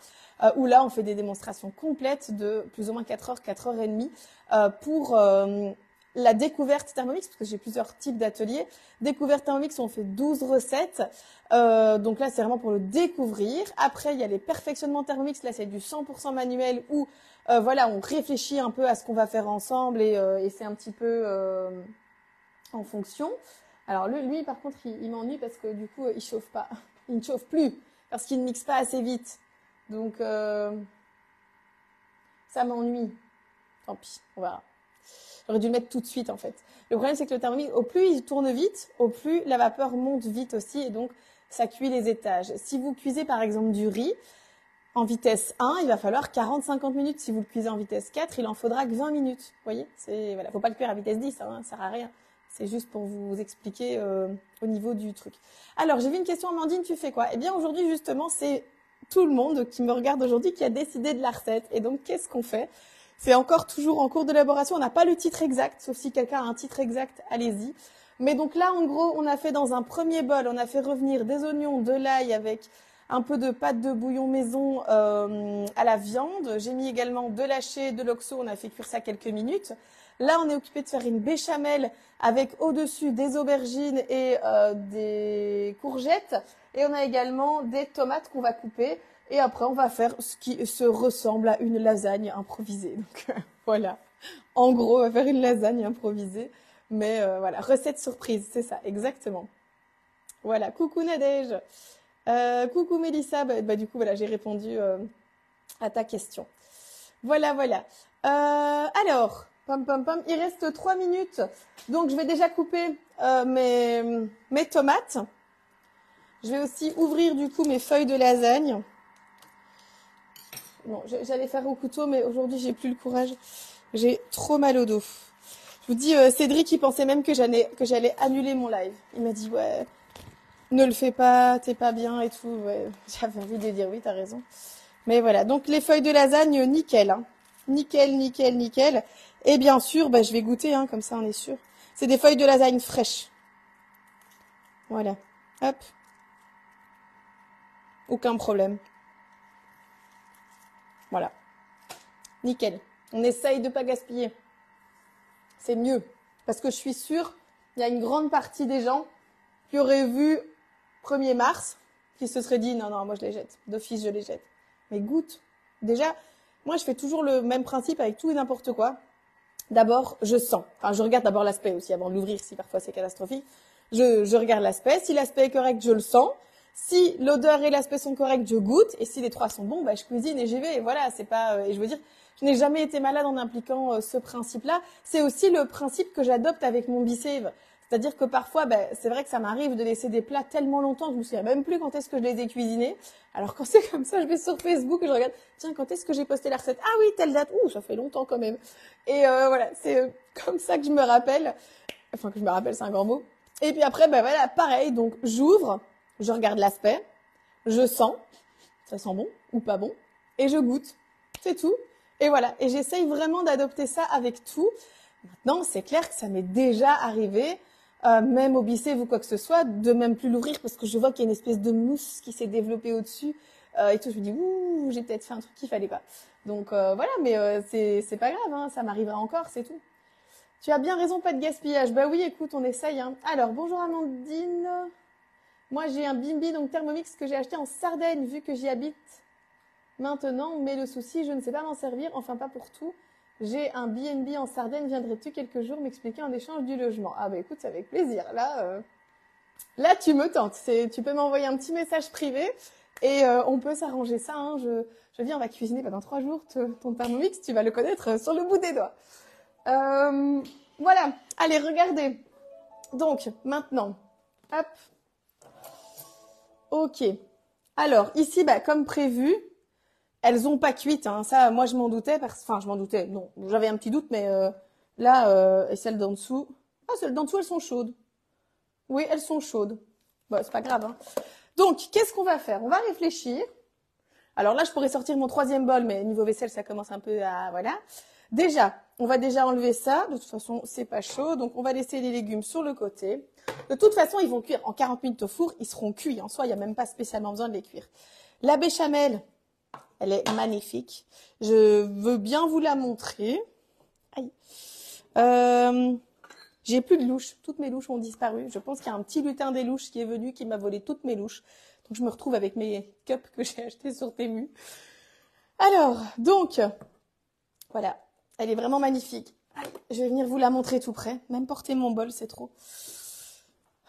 où là, on fait des démonstrations complètes de plus ou moins 4 heures, 4 heures et demie pour la découverte Thermomix, parce que j'ai plusieurs types d'ateliers. Découverte Thermomix, on fait 12 recettes. Donc là, c'est vraiment pour le découvrir. Après, il y a les perfectionnements Thermomix. Là, c'est du 100% manuel où voilà, on réfléchit un peu à ce qu'on va faire ensemble et c'est un petit peu en fonction. Alors lui par contre, il m'ennuie parce que du coup, il chauffe pas. Il ne chauffe plus parce qu'il ne mixe pas assez vite. Donc, ça m'ennuie. Tant pis, on verra. J'aurais dû le mettre tout de suite en fait. Le problème c'est que le Thermomix, au plus il tourne vite, au plus la vapeur monte vite aussi et donc ça cuit les étages. Si vous cuisez par exemple du riz en vitesse 1, il va falloir 40-50 minutes. Si vous le cuisez en vitesse 4, il en faudra que 20 minutes. Vous voyez, voilà, faut pas le cuire à vitesse 10, hein, ça sert à rien. C'est juste pour vous expliquer au niveau du truc. Alors, j'ai vu une question, Amandine, tu fais quoi? Eh bien, aujourd'hui, justement, c'est tout le monde qui me regarde aujourd'hui qui a décidé de la recette. Et donc, qu'est-ce qu'on fait? C'est encore toujours en cours d'élaboration. On n'a pas le titre exact, sauf si quelqu'un a un titre exact, allez-y. Mais donc là, en gros, on a fait dans un premier bol, on a fait revenir des oignons, de l'ail avec un peu de pâte de bouillon maison à la viande. J'ai mis également de l'haché, de l'oxo, on a fait cuire ça quelques minutes. Là, on est occupé de faire une béchamel avec au-dessus des aubergines et des courgettes. Et on a également des tomates qu'on va couper. Et après, on va faire ce qui se ressemble à une lasagne improvisée. Donc, voilà. En gros, on va faire une lasagne improvisée. Mais voilà, recette surprise, c'est ça, exactement. Voilà, coucou Nadège. Coucou Mélissa. Du coup, voilà, j'ai répondu à ta question. Voilà, voilà. Alors... Il reste 3 minutes. Donc, je vais déjà couper mes tomates. Je vais aussi ouvrir, du coup, mes feuilles de lasagne. Bon, j'allais faire au couteau, mais aujourd'hui, j'ai plus le courage. J'ai trop mal au dos. Je vous dis, Cédric, il pensait même que j'allais annuler mon live. Il m'a dit, ouais, ne le fais pas, t'es pas bien et tout. Ouais, j'avais envie de dire, oui, t'as raison. Mais voilà, donc les feuilles de lasagne, nickel. Hein. Nickel, nickel, nickel. Et bien sûr, je vais goûter, hein, comme ça on est sûr. C'est des feuilles de lasagne fraîches. Voilà. Hop. Aucun problème. Voilà. Nickel. On essaye de pas gaspiller. C'est mieux. Parce que je suis sûre, il y a une grande partie des gens qui auraient vu 1er mars, qui se seraient dit, non, moi je les jette. D'office, je les jette. Mais goûte. Déjà, moi je fais toujours le même principe avec tout et n'importe quoi. D'abord, je sens. Enfin, je regarde d'abord l'aspect aussi avant de l'ouvrir, si parfois c'est catastrophique. Je regarde l'aspect. Si l'aspect est correct, je le sens. Si l'odeur et l'aspect sont corrects, je goûte. Et si les trois sont bons, bah, je cuisine et j'y vais. Et voilà, c'est pas. Et je veux dire, je n'ai jamais été malade en impliquant ce principe-là. C'est aussi le principe que j'adopte avec mon Be-Save. C'est-à-dire que parfois, bah, c'est vrai que ça m'arrive de laisser des plats tellement longtemps que je me souviens même plus quand est-ce que je les ai cuisinés. Alors quand c'est comme ça, je vais sur Facebook et je regarde, tiens, quand est-ce que j'ai posté la recette? Ah oui, telle date. Ouh, ça fait longtemps quand même. Et voilà, c'est comme ça que je me rappelle. Enfin, que je me rappelle, c'est un grand mot. Et puis après, bah voilà, pareil. Donc j'ouvre, je regarde l'aspect, je sens, ça sent bon ou pas bon, et je goûte. C'est tout. Et voilà. Et j'essaye vraiment d'adopter ça avec tout. Maintenant, c'est clair que ça m'est déjà arrivé, même au Be-Save ou quoi que ce soit, de même plus l'ouvrir parce que je vois qu'il y a une espèce de mousse qui s'est développée au-dessus et tout. Je me dis, ouh, j'ai peut-être fait un truc qu'il fallait pas. Donc voilà, mais c'est pas grave, hein, ça m'arrivera encore, c'est tout. Tu as bien raison, pas de gaspillage. Bah oui, écoute, on essaye. Hein. Alors, bonjour Amandine. Moi, j'ai un Bimbi, donc Thermomix, que j'ai acheté en Sardaigne, vu que j'y habite maintenant. Mais le souci, je ne sais pas m'en servir, enfin pas pour tout. J'ai un B&B en Sardaigne, viendrais-tu quelques jours m'expliquer en échange du logement? Ah bah écoute, c'est avec plaisir. Là, tu me tentes. Tu peux m'envoyer un petit message privé et on peut s'arranger ça. Hein. Je viens, on va cuisiner pendant 3 jours ton Thermomix, tu vas le connaître sur le bout des doigts. Voilà, allez, regardez. Donc, maintenant, hop. Ok. Alors, ici, bah, comme prévu, elles ont pas cuit. Hein. Ça, moi, je m'en doutais. Enfin, je m'en doutais. Non, j'avais un petit doute, mais là, et celles d'en dessous. Ah, celles d'en dessous, elles sont chaudes. Oui, elles sont chaudes. Bon, c'est pas grave. Hein. Donc, qu'est-ce qu'on va faire? On va réfléchir. Alors là, je pourrais sortir mon 3e bol, mais niveau vaisselle, ça commence un peu à... Voilà. Déjà, on va déjà enlever ça. De toute façon, c'est pas chaud. Donc, on va laisser les légumes sur le côté. De toute façon, ils vont cuire en 40 minutes au four. Ils seront cuits. En soi, il n'y a même pas spécialement besoin de les cuire. La béchamel, elle est magnifique. Je veux bien vous la montrer. Aïe. J'ai plus de louches. Toutes mes louches ont disparu. Je pense qu'il y a un petit lutin des louches qui est venu, qui m'a volé toutes mes louches. Donc, je me retrouve avec mes cups que j'ai achetés sur Temu. Alors, donc, voilà. Elle est vraiment magnifique. Allez, je vais venir vous la montrer tout près. Même porter mon bol, c'est trop.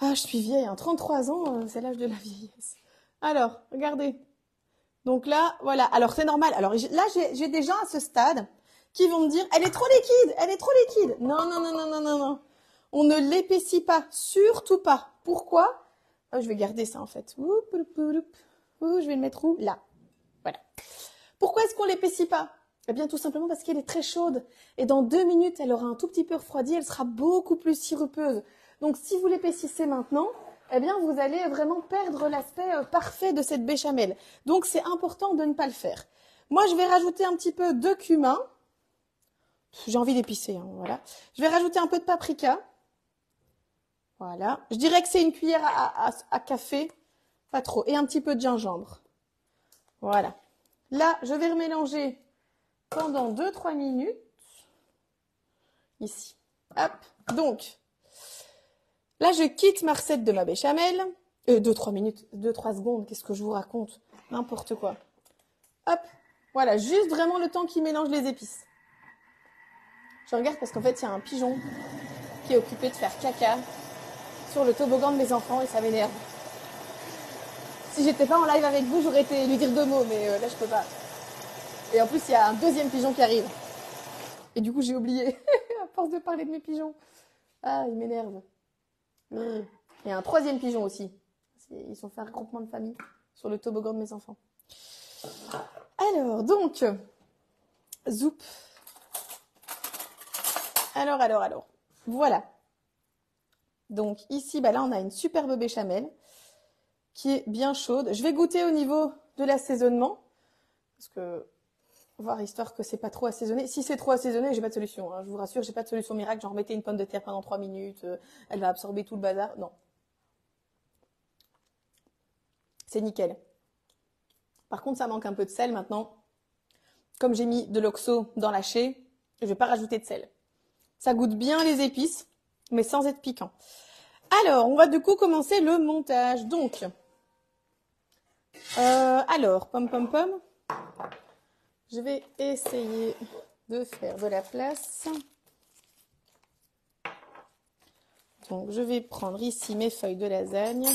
Ah, je suis vieille. Hein. 33 ans, c'est l'âge de la vieillesse. Alors, regardez. Donc là, voilà. Alors, c'est normal. Alors, là, j'ai des gens à ce stade qui vont me dire, elle est trop liquide, elle est trop liquide. Non, non, non, non, non, non, non. On ne l'épaissit pas, surtout pas. Pourquoi? Je vais garder ça en fait. Je vais le mettre où? Là. Voilà. Pourquoi est-ce qu'on l'épaissit pas? Eh bien, tout simplement parce qu'elle est très chaude. Et dans 2 minutes, elle aura un tout petit peu refroidi, elle sera beaucoup plus sirupeuse. Donc, si vous l'épaississez maintenant, eh bien, vous allez vraiment perdre l'aspect parfait de cette béchamel. Donc, c'est important de ne pas le faire. Moi, je vais rajouter un petit peu de cumin. J'ai envie d'épicer, hein, voilà. Je vais rajouter un peu de paprika. Voilà. Je dirais que c'est une cuillère à café, pas trop. Et un petit peu de gingembre. Voilà. Là, je vais remélanger pendant 2-3 minutes. Ici. Hop. Donc, là, je quitte ma recette de ma béchamel. 2-3 minutes, 2-3 secondes, qu'est-ce que je vous raconte? N'importe quoi. Hop. Voilà, juste vraiment le temps qu'il mélange les épices. Je regarde parce qu'en fait, il y a un pigeon qui est occupé de faire caca sur le toboggan de mes enfants et ça m'énerve. Si j'étais pas en live avec vous, j'aurais été lui dire 2 mots, mais là, je peux pas. Et en plus, il y a un 2e pigeon qui arrive. Et du coup, j'ai oublié, à force de parler de mes pigeons. Ah, il m'énerve. Il y a un 3e pigeon aussi. Ils sont fait un regroupement de famille sur le toboggan de mes enfants. Alors, donc, zoup. Alors. Voilà. Donc, ici, bah là, on a une superbe béchamel qui est bien chaude. Je vais goûter au niveau de l'assaisonnement. Parce que, voir histoire que c'est pas trop assaisonné. Si c'est trop assaisonné, j'ai pas de solution. Hein. Je vous rassure, j'ai pas de solution miracle. Genre, mettez une pomme de terre pendant 3 minutes. Elle va absorber tout le bazar. Non. C'est nickel. Par contre, ça manque un peu de sel maintenant. Comme j'ai mis de l'oxo dans la chée, je vais pas rajouter de sel. Ça goûte bien les épices, mais sans être piquant. Alors, on va du coup commencer le montage. Donc, pom. Je vais essayer de faire de la place. Donc, je vais prendre ici mes feuilles de lasagne.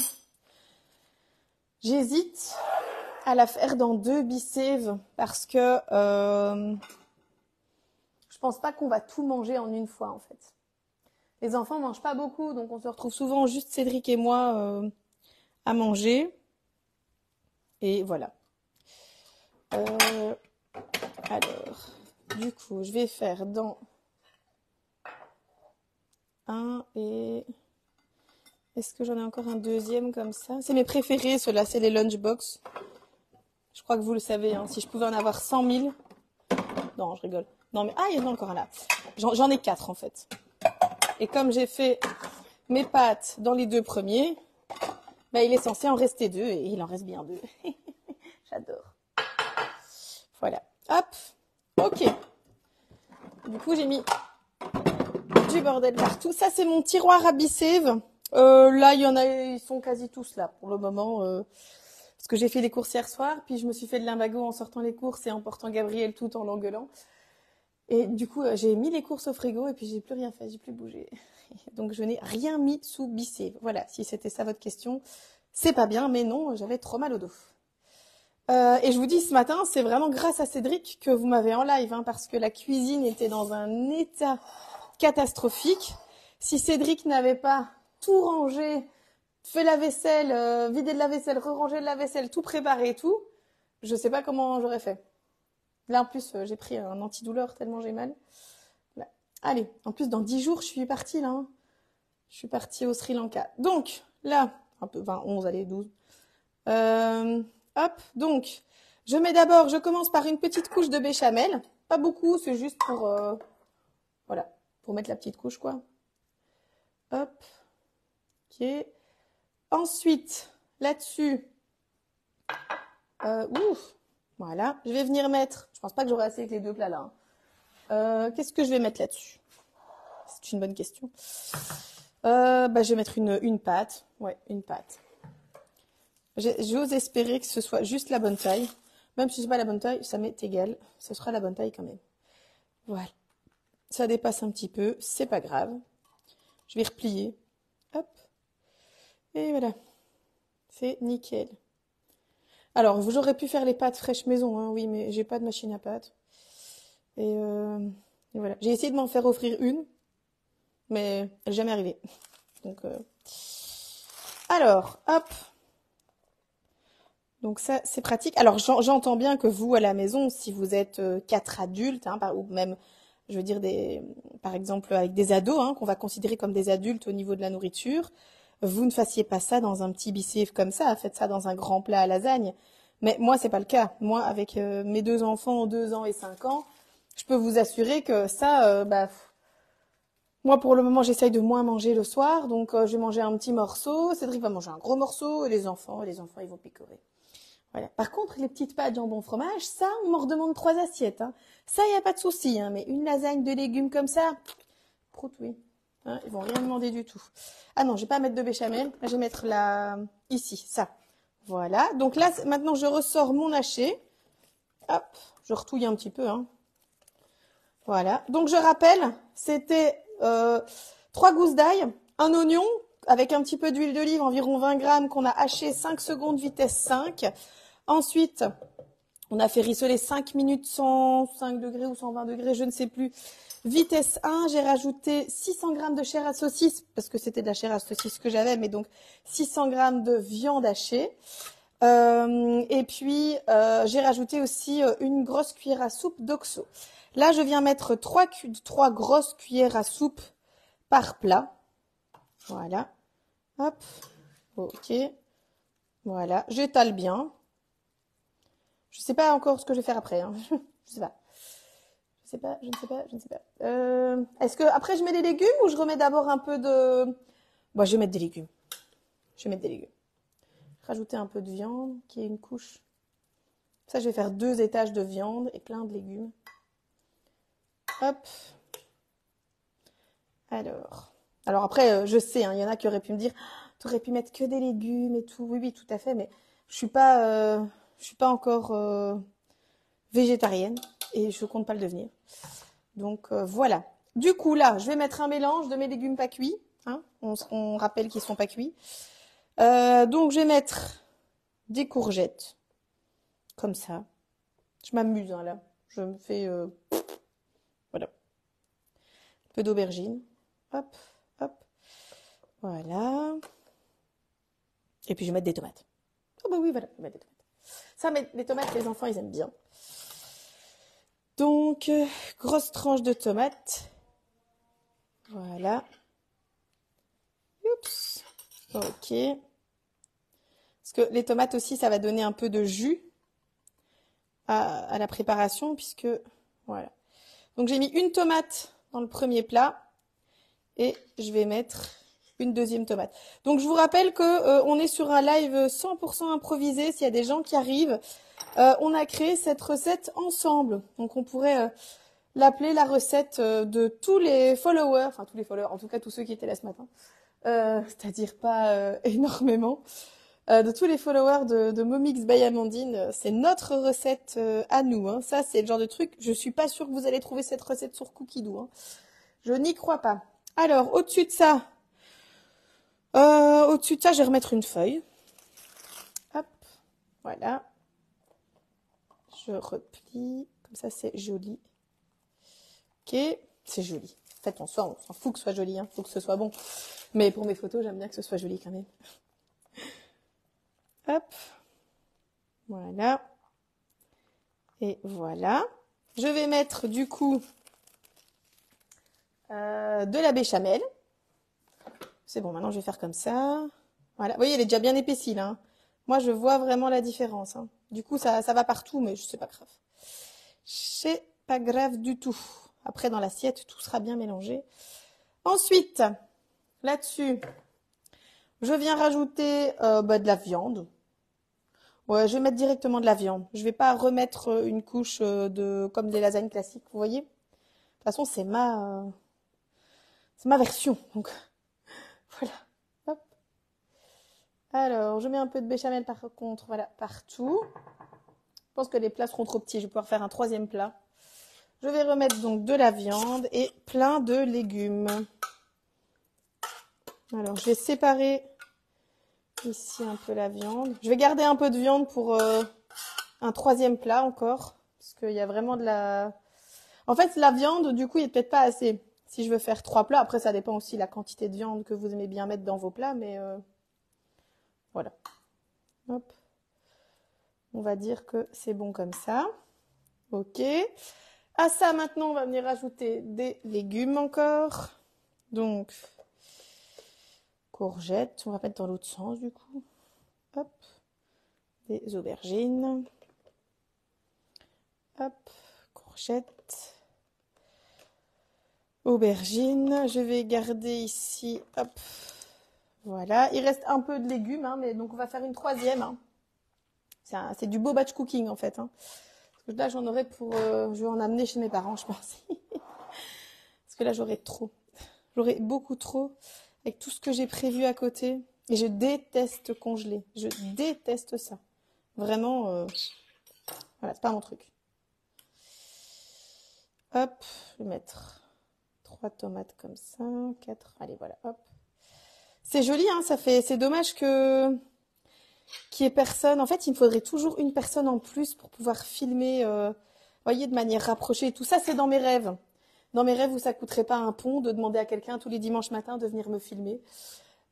J'hésite à la faire dans 2 biceves parce que je pense pas qu'on va tout manger en une fois en fait. Les enfants mangent pas beaucoup, donc on se retrouve souvent juste Cédric et moi à manger. Et voilà. Alors, du coup, je vais faire dans un et... Est-ce que j'en ai encore un deuxième comme ça? C'est mes préférés, ceux-là, c'est les lunchbox. Je crois que vous le savez, hein, si je pouvais en avoir 100 000... Non, je rigole. Non, mais... Ah, il y en a encore un là. J'en ai 4 en fait. Et comme j'ai fait mes pâtes dans les 2 premiers, bah, il est censé en rester 2 et il en reste bien 2. J'adore. Voilà. Hop. Ok. Du coup, j'ai mis du bordel partout. Ça, c'est mon tiroir à bicève. Là, il y en a, ils sont quasi tous là pour le moment. Parce que j'ai fait les courses hier soir, puis je me suis fait de l'imbago en sortant les courses et en portant Gabriel tout en l'engueulant. Et du coup, j'ai mis les courses au frigo et puis j'ai plus rien fait, j'ai plus bougé. Donc, je n'ai rien mis sous bicève. Voilà, si c'était ça votre question, c'est pas bien, mais non, j'avais trop mal au dos. Et je vous dis, ce matin, c'est vraiment grâce à Cédric que vous m'avez en live, hein, parce que la cuisine était dans un état catastrophique. Si Cédric n'avait pas tout rangé, fait la vaisselle, vidé de la vaisselle, re-rangé de la vaisselle, tout préparé et tout, je sais pas comment j'aurais fait. Là, en plus, j'ai pris un antidouleur tellement j'ai mal. Là. Allez, en plus, dans 10 jours, je suis partie, là. Hein. Je suis partie au Sri Lanka. Donc, là, un peu, 11, allez, 12. Hop, donc, je commence par une petite couche de béchamel. Pas beaucoup, c'est juste pour, voilà, pour mettre la petite couche, quoi. Hop, ok. Ensuite, là-dessus, voilà, je vais venir mettre, je pense pas que j'aurai assez avec les 2 plats là. Hein. Qu'est-ce que je vais mettre là-dessus? C'est une bonne question. Je vais mettre une pâte. Ouais, une pâte. J'ose espérer que ce soit juste la bonne taille. Même si c'est pas la bonne taille, ça m'est égal. Ce sera la bonne taille quand même. Voilà. Ça dépasse un petit peu, c'est pas grave. Je vais replier. Hop. Et voilà. C'est nickel. Alors, j'aurais pu faire les pâtes fraîches maison, hein, oui, mais j'ai pas de machine à pâtes. Et voilà. J'ai essayé de m'en faire offrir une, mais elle n'est jamais arrivée. Donc, alors, hop. Donc ça, c'est pratique. Alors, j'entends bien que vous, à la maison, si vous êtes 4 adultes, hein, ou même, je veux dire, par exemple, avec des ados, hein, qu'on va considérer comme des adultes au niveau de la nourriture, vous ne fassiez pas ça dans un petit bicève comme ça, faites ça dans un grand plat à lasagne. Mais moi, c'est pas le cas. Moi, avec mes 2 enfants, 2 ans et 5 ans, je peux vous assurer que ça, moi, pour le moment, j'essaye de moins manger le soir, donc je vais manger un petit morceau. Cédric va manger un gros morceau, et les enfants, ils vont picorer. Voilà. Par contre, les petites pâtes jambon fromage, ça, on m'en redemande 3 assiettes. Hein. Ça, il n'y a pas de souci. Hein, mais une lasagne de légumes comme ça, prout, oui. Hein, ils vont rien demander du tout. Ah non, je vais pas mettre de béchamel. Je vais mettre ici, ça. Voilà. Donc là, maintenant, je ressors mon haché. Hop, je retouille un petit peu. Hein. Voilà. Donc, je rappelle, c'était 3 gousses d'ail, un oignon avec un petit peu d'huile d'olive, environ 20 grammes, qu'on a haché 5 secondes, vitesse 5. Ensuite, on a fait rissoler 5 minutes 105 degrés ou 120 degrés, je ne sais plus. Vitesse 1, j'ai rajouté 600 grammes de chair à saucisse, parce que c'était de la chair à saucisse que j'avais, mais donc 600 grammes de viande hachée. Et puis, j'ai rajouté aussi une grosse cuillère à soupe d'oxo. Là, je viens mettre 3 grosses cuillères à soupe par plat. Voilà. Hop. Ok. Voilà. J'étale bien. Je sais pas encore ce que je vais faire après. Hein. Je sais pas. Je ne sais pas. Est-ce que après je mets des légumes ou je remets d'abord un peu de... Bon, je vais mettre des légumes. Rajouter un peu de viande, qui est une couche. Ça, je vais faire 2 étages de viande et plein de légumes. Hop. Alors après, je sais, hein, il y en a qui auraient pu me dire, tu aurais pu mettre que des légumes et tout. Oui, tout à fait, mais je suis pas encore végétarienne et je compte pas le devenir. Donc voilà. Du coup là, je vais mettre un mélange de mes légumes pas cuits. Hein, on rappelle qu'ils sont pas cuits. Donc je vais mettre des courgettes, comme ça. Je m'amuse hein, là. Je me fais, voilà, un peu d'aubergine. Hop, hop, voilà. Et puis je vais mettre des tomates. Oh bah oui, voilà, je vais mettre des tomates. Ça, mais les tomates, les enfants, ils aiment bien. Donc, grosse tranche de tomates. Voilà. Oups. Ok. Parce que les tomates aussi, ça va donner un peu de jus à la préparation, puisque, voilà. Donc, j'ai mis une tomate dans le premier plat et je vais mettre une deuxième tomate. Donc, je vous rappelle que on est sur un live 100% improvisé. S'il y a des gens qui arrivent, on a créé cette recette ensemble. Donc, on pourrait l'appeler la recette de tous les followers, enfin tous les followers, en tout cas tous ceux qui étaient là ce matin, c'est-à-dire pas énormément, de tous les followers de Momix by Amandine. C'est notre recette à nous. Hein. Ça, c'est le genre de truc, je suis pas sûre que vous allez trouver cette recette sur Cookidoo. Hein. Je n'y crois pas. Alors, au-dessus de ça, je vais remettre une feuille. Hop, voilà. Je replie, comme ça c'est joli. Ok, c'est joli. En fait, on s'en fout que ce soit joli, hein. Faut que ce soit bon. Mais pour mes photos, j'aime bien que ce soit joli quand même. Hop, voilà. Et voilà. Je vais mettre du coup de la béchamel. C'est bon, maintenant je vais faire comme ça. Voilà, vous voyez, elle est déjà bien épaissie là. Hein. Moi, je vois vraiment la différence. Hein. Du coup, ça va partout, mais c'est pas grave. C'est pas grave du tout. Après, dans l'assiette, tout sera bien mélangé. Ensuite, là-dessus, je viens rajouter de la viande. Ouais, je vais mettre directement de la viande. Je vais pas remettre une couche comme des lasagnes classiques, vous voyez. De toute façon, c'est ma version. Donc voilà. Hop. Alors, je mets un peu de béchamel par contre, voilà, partout. Je pense que les plats seront trop petits. Je vais pouvoir faire un troisième plat. Je vais remettre donc de la viande et plein de légumes. Alors, je vais séparer ici un peu la viande. Je vais garder un peu de viande pour un troisième plat encore. Parce qu'il y a vraiment de la... En fait, la viande, du coup, il n'est peut-être pas assez. Si je veux faire 3 plats, après, ça dépend aussi de la quantité de viande que vous aimez bien mettre dans vos plats. Mais voilà. Hop. On va dire que c'est bon comme ça. Ok. À ça, maintenant, on va venir ajouter des légumes encore. Donc, courgettes. On va mettre dans l'autre sens, du coup. Hop. Des aubergines. Hop. Courgettes. Aubergines. Je vais garder ici. Hop. Voilà. Il reste un peu de légumes, hein, mais donc on va faire une troisième. Hein. C'est du beau batch cooking, en fait. Hein. Parce que là, j'en aurais pour... je vais en amener chez mes parents, je pense. Parce que là, j'aurais trop. J'aurais beaucoup trop avec tout ce que j'ai prévu à côté. Et je déteste congeler. Je déteste ça. Vraiment, voilà, c'est pas mon truc. Hop, je vais mettre 3 tomates comme ça, 4. Allez, voilà, hop. C'est joli, hein, ça fait... C'est dommage qu'il y ait personne. En fait, il me faudrait toujours une personne en plus pour pouvoir filmer, voyez, de manière rapprochée. Tout ça, c'est dans mes rêves. Dans mes rêves où ça coûterait pas un pont de demander à quelqu'un tous les dimanches matins de venir me filmer.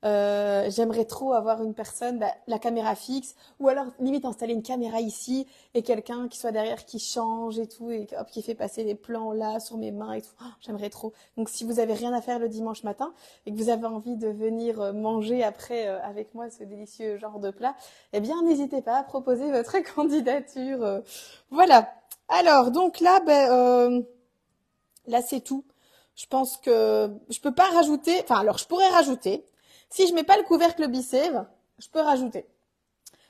J'aimerais trop avoir une personne, la caméra fixe, ou alors limite installer une caméra ici et quelqu'un qui soit derrière qui change et tout et hop, qui fait passer les plans là sur mes mains et tout. Oh, j'aimerais trop. Donc si vous avez rien à faire le dimanche matin et que vous avez envie de venir manger après avec moi ce délicieux genre de plat, eh bien n'hésitez pas à proposer votre candidature. Voilà. Alors donc là, là c'est tout. Je pense que je peux pas rajouter. Enfin alors je pourrais rajouter. Si je mets pas le couvercle Bicève, je peux rajouter.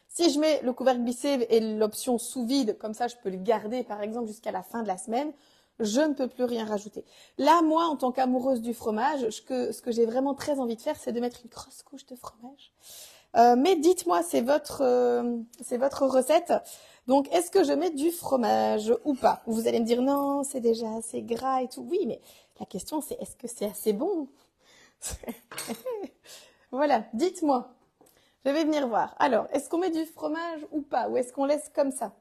Si je mets le couvercle Bicève et l'option sous vide, comme ça je peux le garder par exemple jusqu'à la fin de la semaine, je ne peux plus rien rajouter. Là, moi, en tant qu'amoureuse du fromage, ce que j'ai vraiment très envie de faire, c'est de mettre une grosse couche de fromage. Mais dites-moi, c'est votre recette. Donc, est-ce que je mets du fromage ou pas? Vous allez me dire non, c'est déjà assez gras et tout. Oui, mais la question c'est est-ce que c'est assez bon? Voilà, dites-moi. Je vais venir voir. Alors, est-ce qu'on met du fromage ou pas? Ou est-ce qu'on laisse comme ça?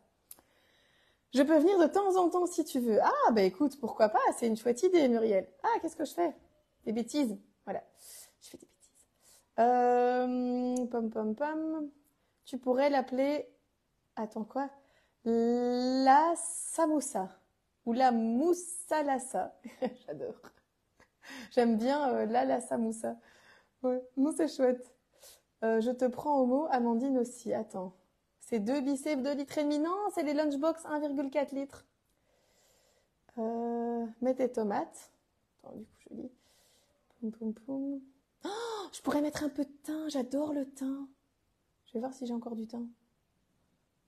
Je peux venir de temps en temps si tu veux. Ah, bah écoute, pourquoi pas? C'est une chouette idée, Muriel. Ah, qu'est-ce que je fais? Des bêtises. Voilà. Je fais des bêtises. Pom pom pom. Tu pourrais l'appeler... Attends, quoi? La samoussa. Ou la moussalassa. J'adore. J'aime bien la samoussa. Ouais, non, c'est chouette. Je te prends au mot, Amandine aussi. Attends. C'est 2 bicep, 2 litres et demi. Non, c'est les lunchbox 1,4 litres. Mets tes tomates. Attends, du coup, je lis. Poum, poum, poum. Oh, je pourrais mettre un peu de thym. J'adore le thym. Je vais voir si j'ai encore du thym.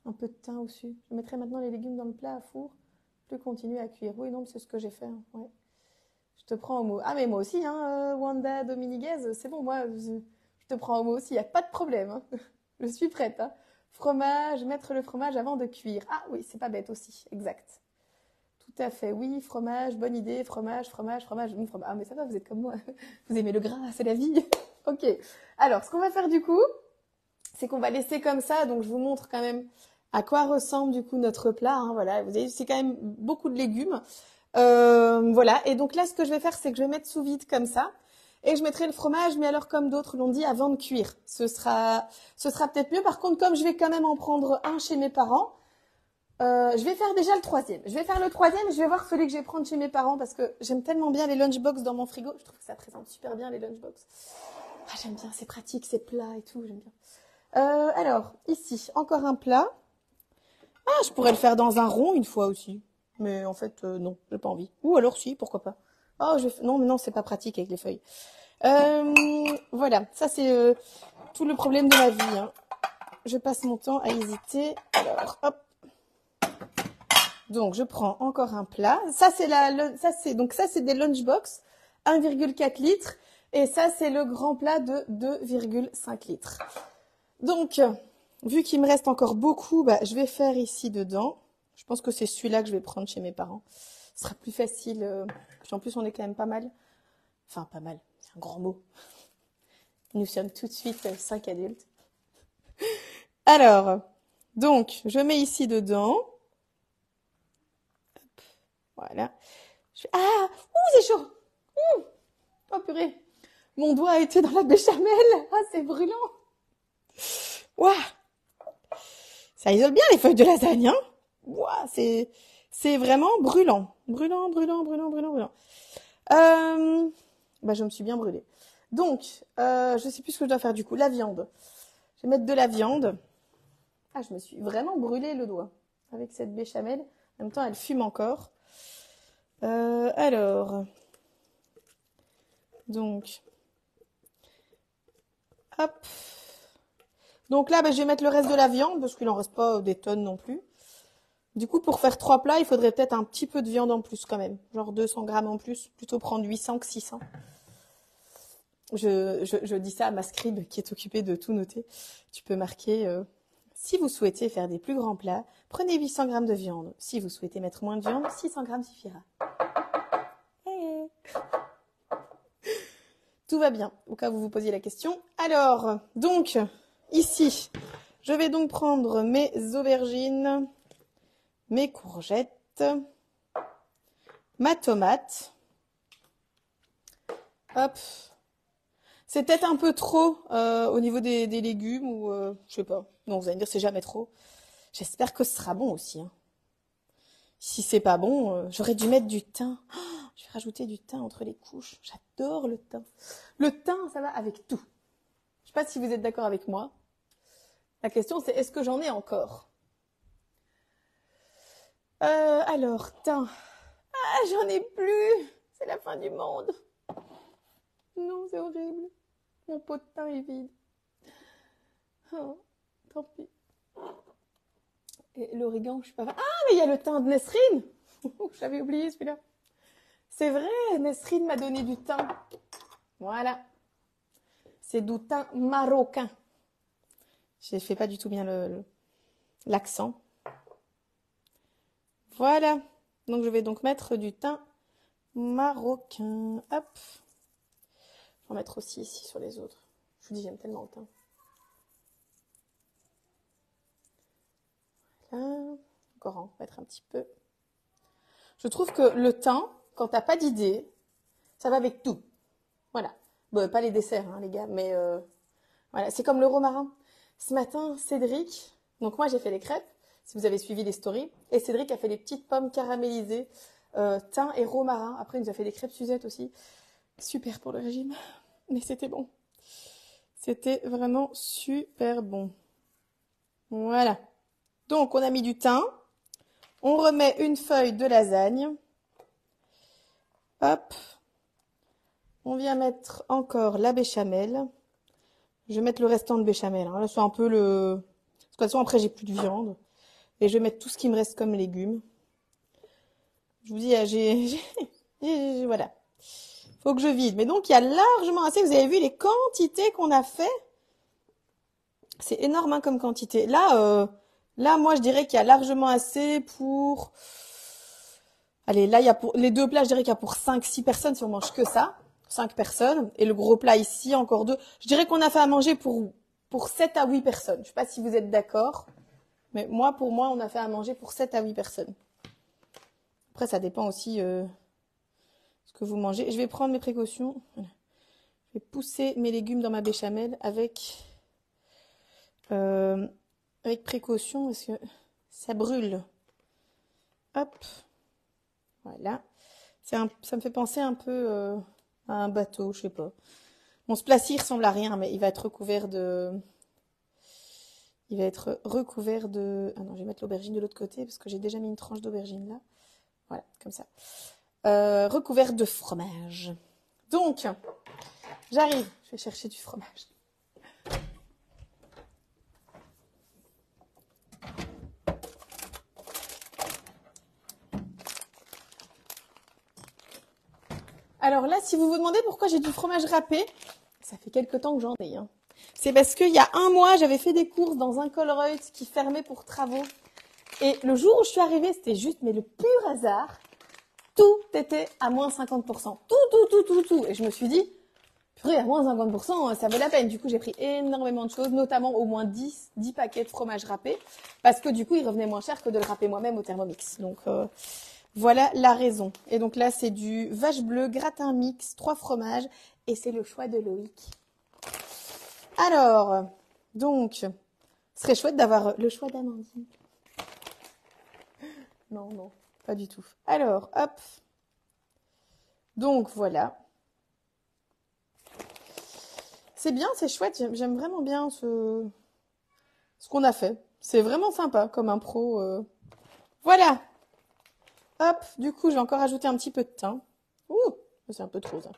Un peu de thym au-dessus. Je mettrai maintenant les légumes dans le plat à four. Plus continuer à cuire. Oui, non, c'est ce que j'ai fait. Hein. Ouais. Je te prends au mot. Ah, mais moi aussi, hein, Wanda Dominiguez, c'est bon, moi, je te prends au mot aussi. Il n'y a pas de problème. Hein. Je suis prête. Hein. Fromage, mettre le fromage avant de cuire. Ah oui, c'est pas bête aussi. Exact. Tout à fait. Oui, fromage, bonne idée. Fromage, fromage, fromage. Ah, mais ça va, vous êtes comme moi. Vous aimez le gras, c'est la vie. Ok. Alors, ce qu'on va faire du coup, c'est qu'on va laisser comme ça. Donc, je vous montre quand même à quoi ressemble du coup notre plat. Hein, voilà, vous voyez, c'est quand même beaucoup de légumes. Voilà. Et donc là, ce que je vais faire, c'est que je vais mettre sous vide comme ça. Et je mettrai le fromage, mais alors comme d'autres l'ont dit, avant de cuire. Ce sera peut-être mieux. Par contre, comme je vais quand même en prendre un chez mes parents, je vais faire déjà le troisième. Je vais faire le troisième, je vais voir celui que je vais prendre chez mes parents parce que j'aime tellement bien les lunchbox dans mon frigo. Je trouve que ça présente super bien les lunchbox. Ah, j'aime bien, c'est pratique, c'est plat et tout, j'aime bien. Alors, ici, encore un plat. Ah, je pourrais le faire dans un rond une fois aussi. Mais en fait, non, j'ai pas envie. Ou alors si, pourquoi pas. Oh, non, mais non, c'est pas pratique avec les feuilles. Voilà, ça c'est tout le problème de ma vie. Hein. Je passe mon temps à hésiter. Alors, hop. Donc, je prends encore un plat. Ça c'est des lunchbox 1,4 litres et ça c'est le grand plat de 2,5 litres. Donc, vu qu'il me reste encore beaucoup, bah, je vais faire ici dedans. Je pense que c'est celui-là que je vais prendre chez mes parents. Ce sera plus facile. En plus, on est quand même pas mal. Enfin, pas mal. C'est un grand mot. Nous sommes tout de suite 5 adultes. Alors, donc, je mets ici dedans. Hop, voilà. Ah, ouh, c'est chaud. Ouh, oh purée. Mon doigt a été dans la béchamel. Ah, c'est brûlant. Ouah. Ça isole bien les feuilles de lasagne, hein. Ouah, c'est vraiment brûlant. Brûlant, brûlant, brûlant, brûlant, brûlant. Bah, je me suis bien brûlée. Donc, je sais plus ce que je dois faire du coup. La viande. Je vais mettre de la viande. Ah, je me suis vraiment brûlé le doigt avec cette béchamel. En même temps, elle fume encore. Alors, donc, hop. Donc là, bah, je vais mettre le reste de la viande parce qu'il n'en reste pas des tonnes non plus. Du coup, pour faire 3 plats, il faudrait peut-être un petit peu de viande en plus quand même. Genre 200 grammes en plus. Plutôt prendre 800 que 600. Je dis ça à ma scribe qui est occupée de tout noter. Tu peux marquer... si vous souhaitez faire des plus grands plats, prenez 800 grammes de viande. Si vous souhaitez mettre moins de viande, 600 grammes suffira. Hey. Tout va bien, au cas où vous vous posiez la question. Alors, donc, ici, je vais donc prendre mes aubergines, mes courgettes, ma tomate. Hop. C'est peut-être un peu trop au niveau des légumes ou je sais pas. Non, vous allez me dire c'est jamais trop. J'espère que ce sera bon aussi. Hein. Si c'est pas bon, j'aurais dû mettre du thym. Oh, je vais rajouter du thym entre les couches. J'adore le thym. Le thym, ça va avec tout. Je sais pas si vous êtes d'accord avec moi. La question c'est est-ce que j'en ai encore? Alors, thym. Ah, j'en ai plus. C'est la fin du monde. Non, c'est horrible. Mon pot de thym est vide. Oh, tant pis. Et l'origan, je sais pas. Ah, mais il y a le thym de Nesrine. J'avais oublié celui-là. C'est vrai, Nesrine m'a donné du thym. Voilà. C'est du thym marocain. Je ne fais pas du tout bien l'accent. Voilà. Donc, je vais donc mettre du thym marocain. Hop. Je vais en mettre aussi ici sur les autres. Je vous dis, j'aime tellement le thym. Encore, on va mettre un petit peu. Je trouve que le thym, quand t'as pas d'idée, ça va avec tout. Voilà. Bon, pas les desserts, hein, les gars, mais voilà. C'est comme le romarin. Ce matin, Cédric, donc moi j'ai fait les crêpes, si vous avez suivi les stories, et Cédric a fait les petites pommes caramélisées, thym et romarin. Après, il nous a fait des crêpes Suzette aussi. Super pour le régime, mais c'était bon. C'était vraiment super bon. Voilà. Donc, on a mis du thym. On remet une feuille de lasagne. Hop. On vient mettre encore la béchamel. Je vais mettre le restant de béchamel. Hein. Là, c'est un peu le... Parce que de toute façon, après, j'ai plus de viande. Et je vais mettre tout ce qui me reste comme légumes. Je vous dis, voilà. Faut que je vide. Mais donc, il y a largement assez. Vous avez vu les quantités qu'on a fait. C'est énorme hein, comme quantité. Là, moi, je dirais qu'il y a largement assez pour... Allez, là, il y a pour les deux plats, je dirais qu'il y a pour 5-6 personnes si on mange que ça. 5 personnes. Et le gros plat ici, encore 2. Je dirais qu'on a fait à manger pour 7 à 8 personnes. Je sais pas si vous êtes d'accord. Mais pour moi, on a fait à manger pour 7 à 8 personnes. Après, ça dépend aussi ce que vous mangez. Je vais prendre mes précautions. Voilà. Je vais pousser mes légumes dans ma béchamel avec précaution parce que ça brûle. Hop. Voilà. Ça me fait penser un peu à un bateau, je sais pas. Bon, ce plat-ci ressemble à rien, mais il va être recouvert de... Ah non, je vais mettre l'aubergine de l'autre côté parce que j'ai déjà mis une tranche d'aubergine là. Voilà, comme ça. Recouvert de fromage. Donc, j'arrive. Je vais chercher du fromage. Alors là, si vous vous demandez pourquoi j'ai du fromage râpé, ça fait quelque temps que j'en ai. Hein. C'est parce qu'il y a un mois, j'avais fait des courses dans un Colruyt qui fermait pour travaux. Et le jour où je suis arrivée, c'était juste, mais le pur hasard, tout était à moins 50%. Tout. Et je me suis dit, purée, à moins 50%, ça vaut la peine. Du coup, j'ai pris énormément de choses, notamment au moins 10 paquets de fromage râpé. Parce que du coup, il revenait moins cher que de le râper moi-même au Thermomix. Donc, voilà la raison. Et donc là, c'est du vache bleu gratin mix, 3 fromages. Et c'est le choix de Loïc. Alors, donc, ce serait chouette d'avoir le choix d'Amandine. Non, pas du tout. Alors, hop. Donc, voilà. C'est bien, c'est chouette. J'aime vraiment bien ce qu'on a fait. C'est vraiment sympa comme impro. Voilà. Hop, du coup, je vais encore ajouter un petit peu de thym. Ouh, c'est un peu trop, ça.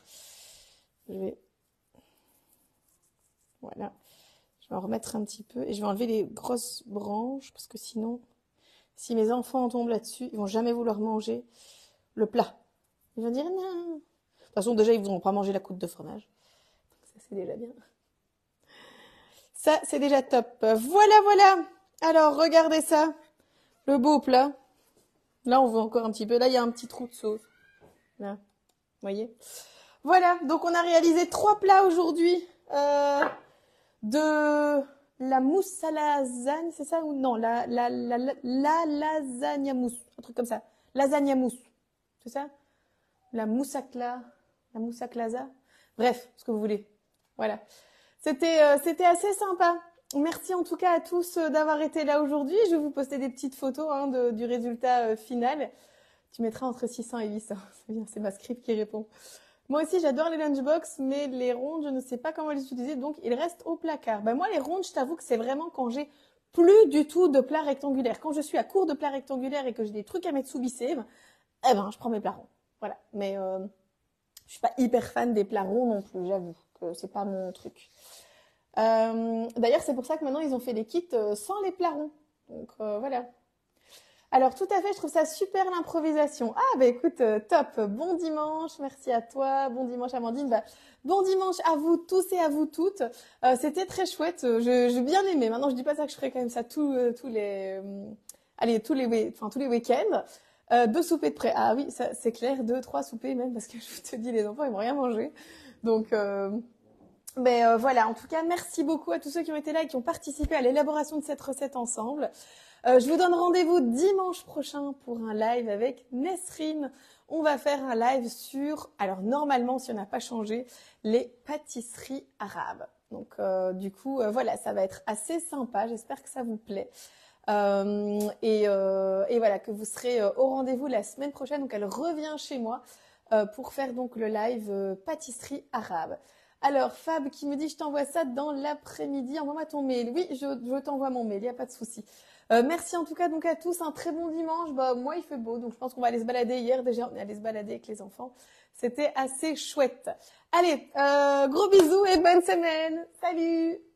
Voilà. Je vais en remettre un petit peu. Et je vais enlever les grosses branches. Parce que sinon, si mes enfants tombent là-dessus, ils vont jamais vouloir manger le plat. Ils vont dire non. De toute façon, déjà, ils ne voudront pas manger la croûte de fromage. Donc ça, c'est déjà bien. Ça, c'est déjà top. Voilà. Alors, regardez ça. Le beau plat. Là, on voit encore un petit peu. Là, il y a un petit trou de sauce. Là, vous voyez. Voilà, donc on a réalisé 3 plats aujourd'hui. De la mousse à lasagne, c'est ça ou non? La lasagne mousse, un truc comme ça. Lasagne mousse, c'est ça? La moussaclasa. Bref, ce que vous voulez. Voilà. C'était assez sympa. Merci en tout cas à tous d'avoir été là aujourd'hui. Je vais vous poster des petites photos hein, du résultat final. Tu mettras entre 600 et 800. C'est bien, c'est ma script qui répond. Moi aussi, j'adore les lunchbox, mais les rondes, je ne sais pas comment les utiliser, donc ils restent au placard. Ben moi, les rondes, je t'avoue que c'est vraiment quand j'ai plus du tout de plats rectangulaires. Quand je suis à court de plats rectangulaires et que j'ai des trucs à mettre sous bicéve, eh ben, je prends mes plats ronds. Voilà. Mais je suis pas hyper fan des plats ronds non plus, j'avoue que c'est pas mon truc. D'ailleurs, c'est pour ça que maintenant, ils ont fait des kits sans les plats ronds. Donc, voilà. Alors, tout à fait, je trouve ça super l'improvisation. Ah, bah écoute, top. Bon dimanche, merci à toi. Bon dimanche, Amandine. Bah, bon dimanche à vous tous et à vous toutes. C'était très chouette. J'ai bien aimé. Maintenant, je dis pas ça que je ferai quand même ça tous les week-ends. 2 soupers de près. Ah oui, ça c'est clair. 2, 3 soupers même, parce que je te dis, les enfants, ils vont rien manger. Donc, Mais voilà, en tout cas, merci beaucoup à tous ceux qui ont été là et qui ont participé à l'élaboration de cette recette ensemble. Je vous donne rendez-vous dimanche prochain pour un live avec Nesrine. On va faire un live sur, alors normalement, si on n'a pas changé, les pâtisseries arabes. Donc du coup, voilà, ça va être assez sympa. J'espère que ça vous plaît. Et voilà, que vous serez au rendez-vous la semaine prochaine. Donc elle revient chez moi pour faire donc le live pâtisserie arabe. Alors Fab qui me dit je t'envoie ça dans l'après-midi, envoie-moi ton mail. Oui, je t'envoie mon mail, il n'y a pas de souci. Merci en tout cas donc à tous, un très bon dimanche. Bah moi il fait beau, donc je pense qu'on va aller se balader. Hier déjà on est allé se balader avec les enfants. C'était assez chouette. Allez, gros bisous et bonne semaine. Salut!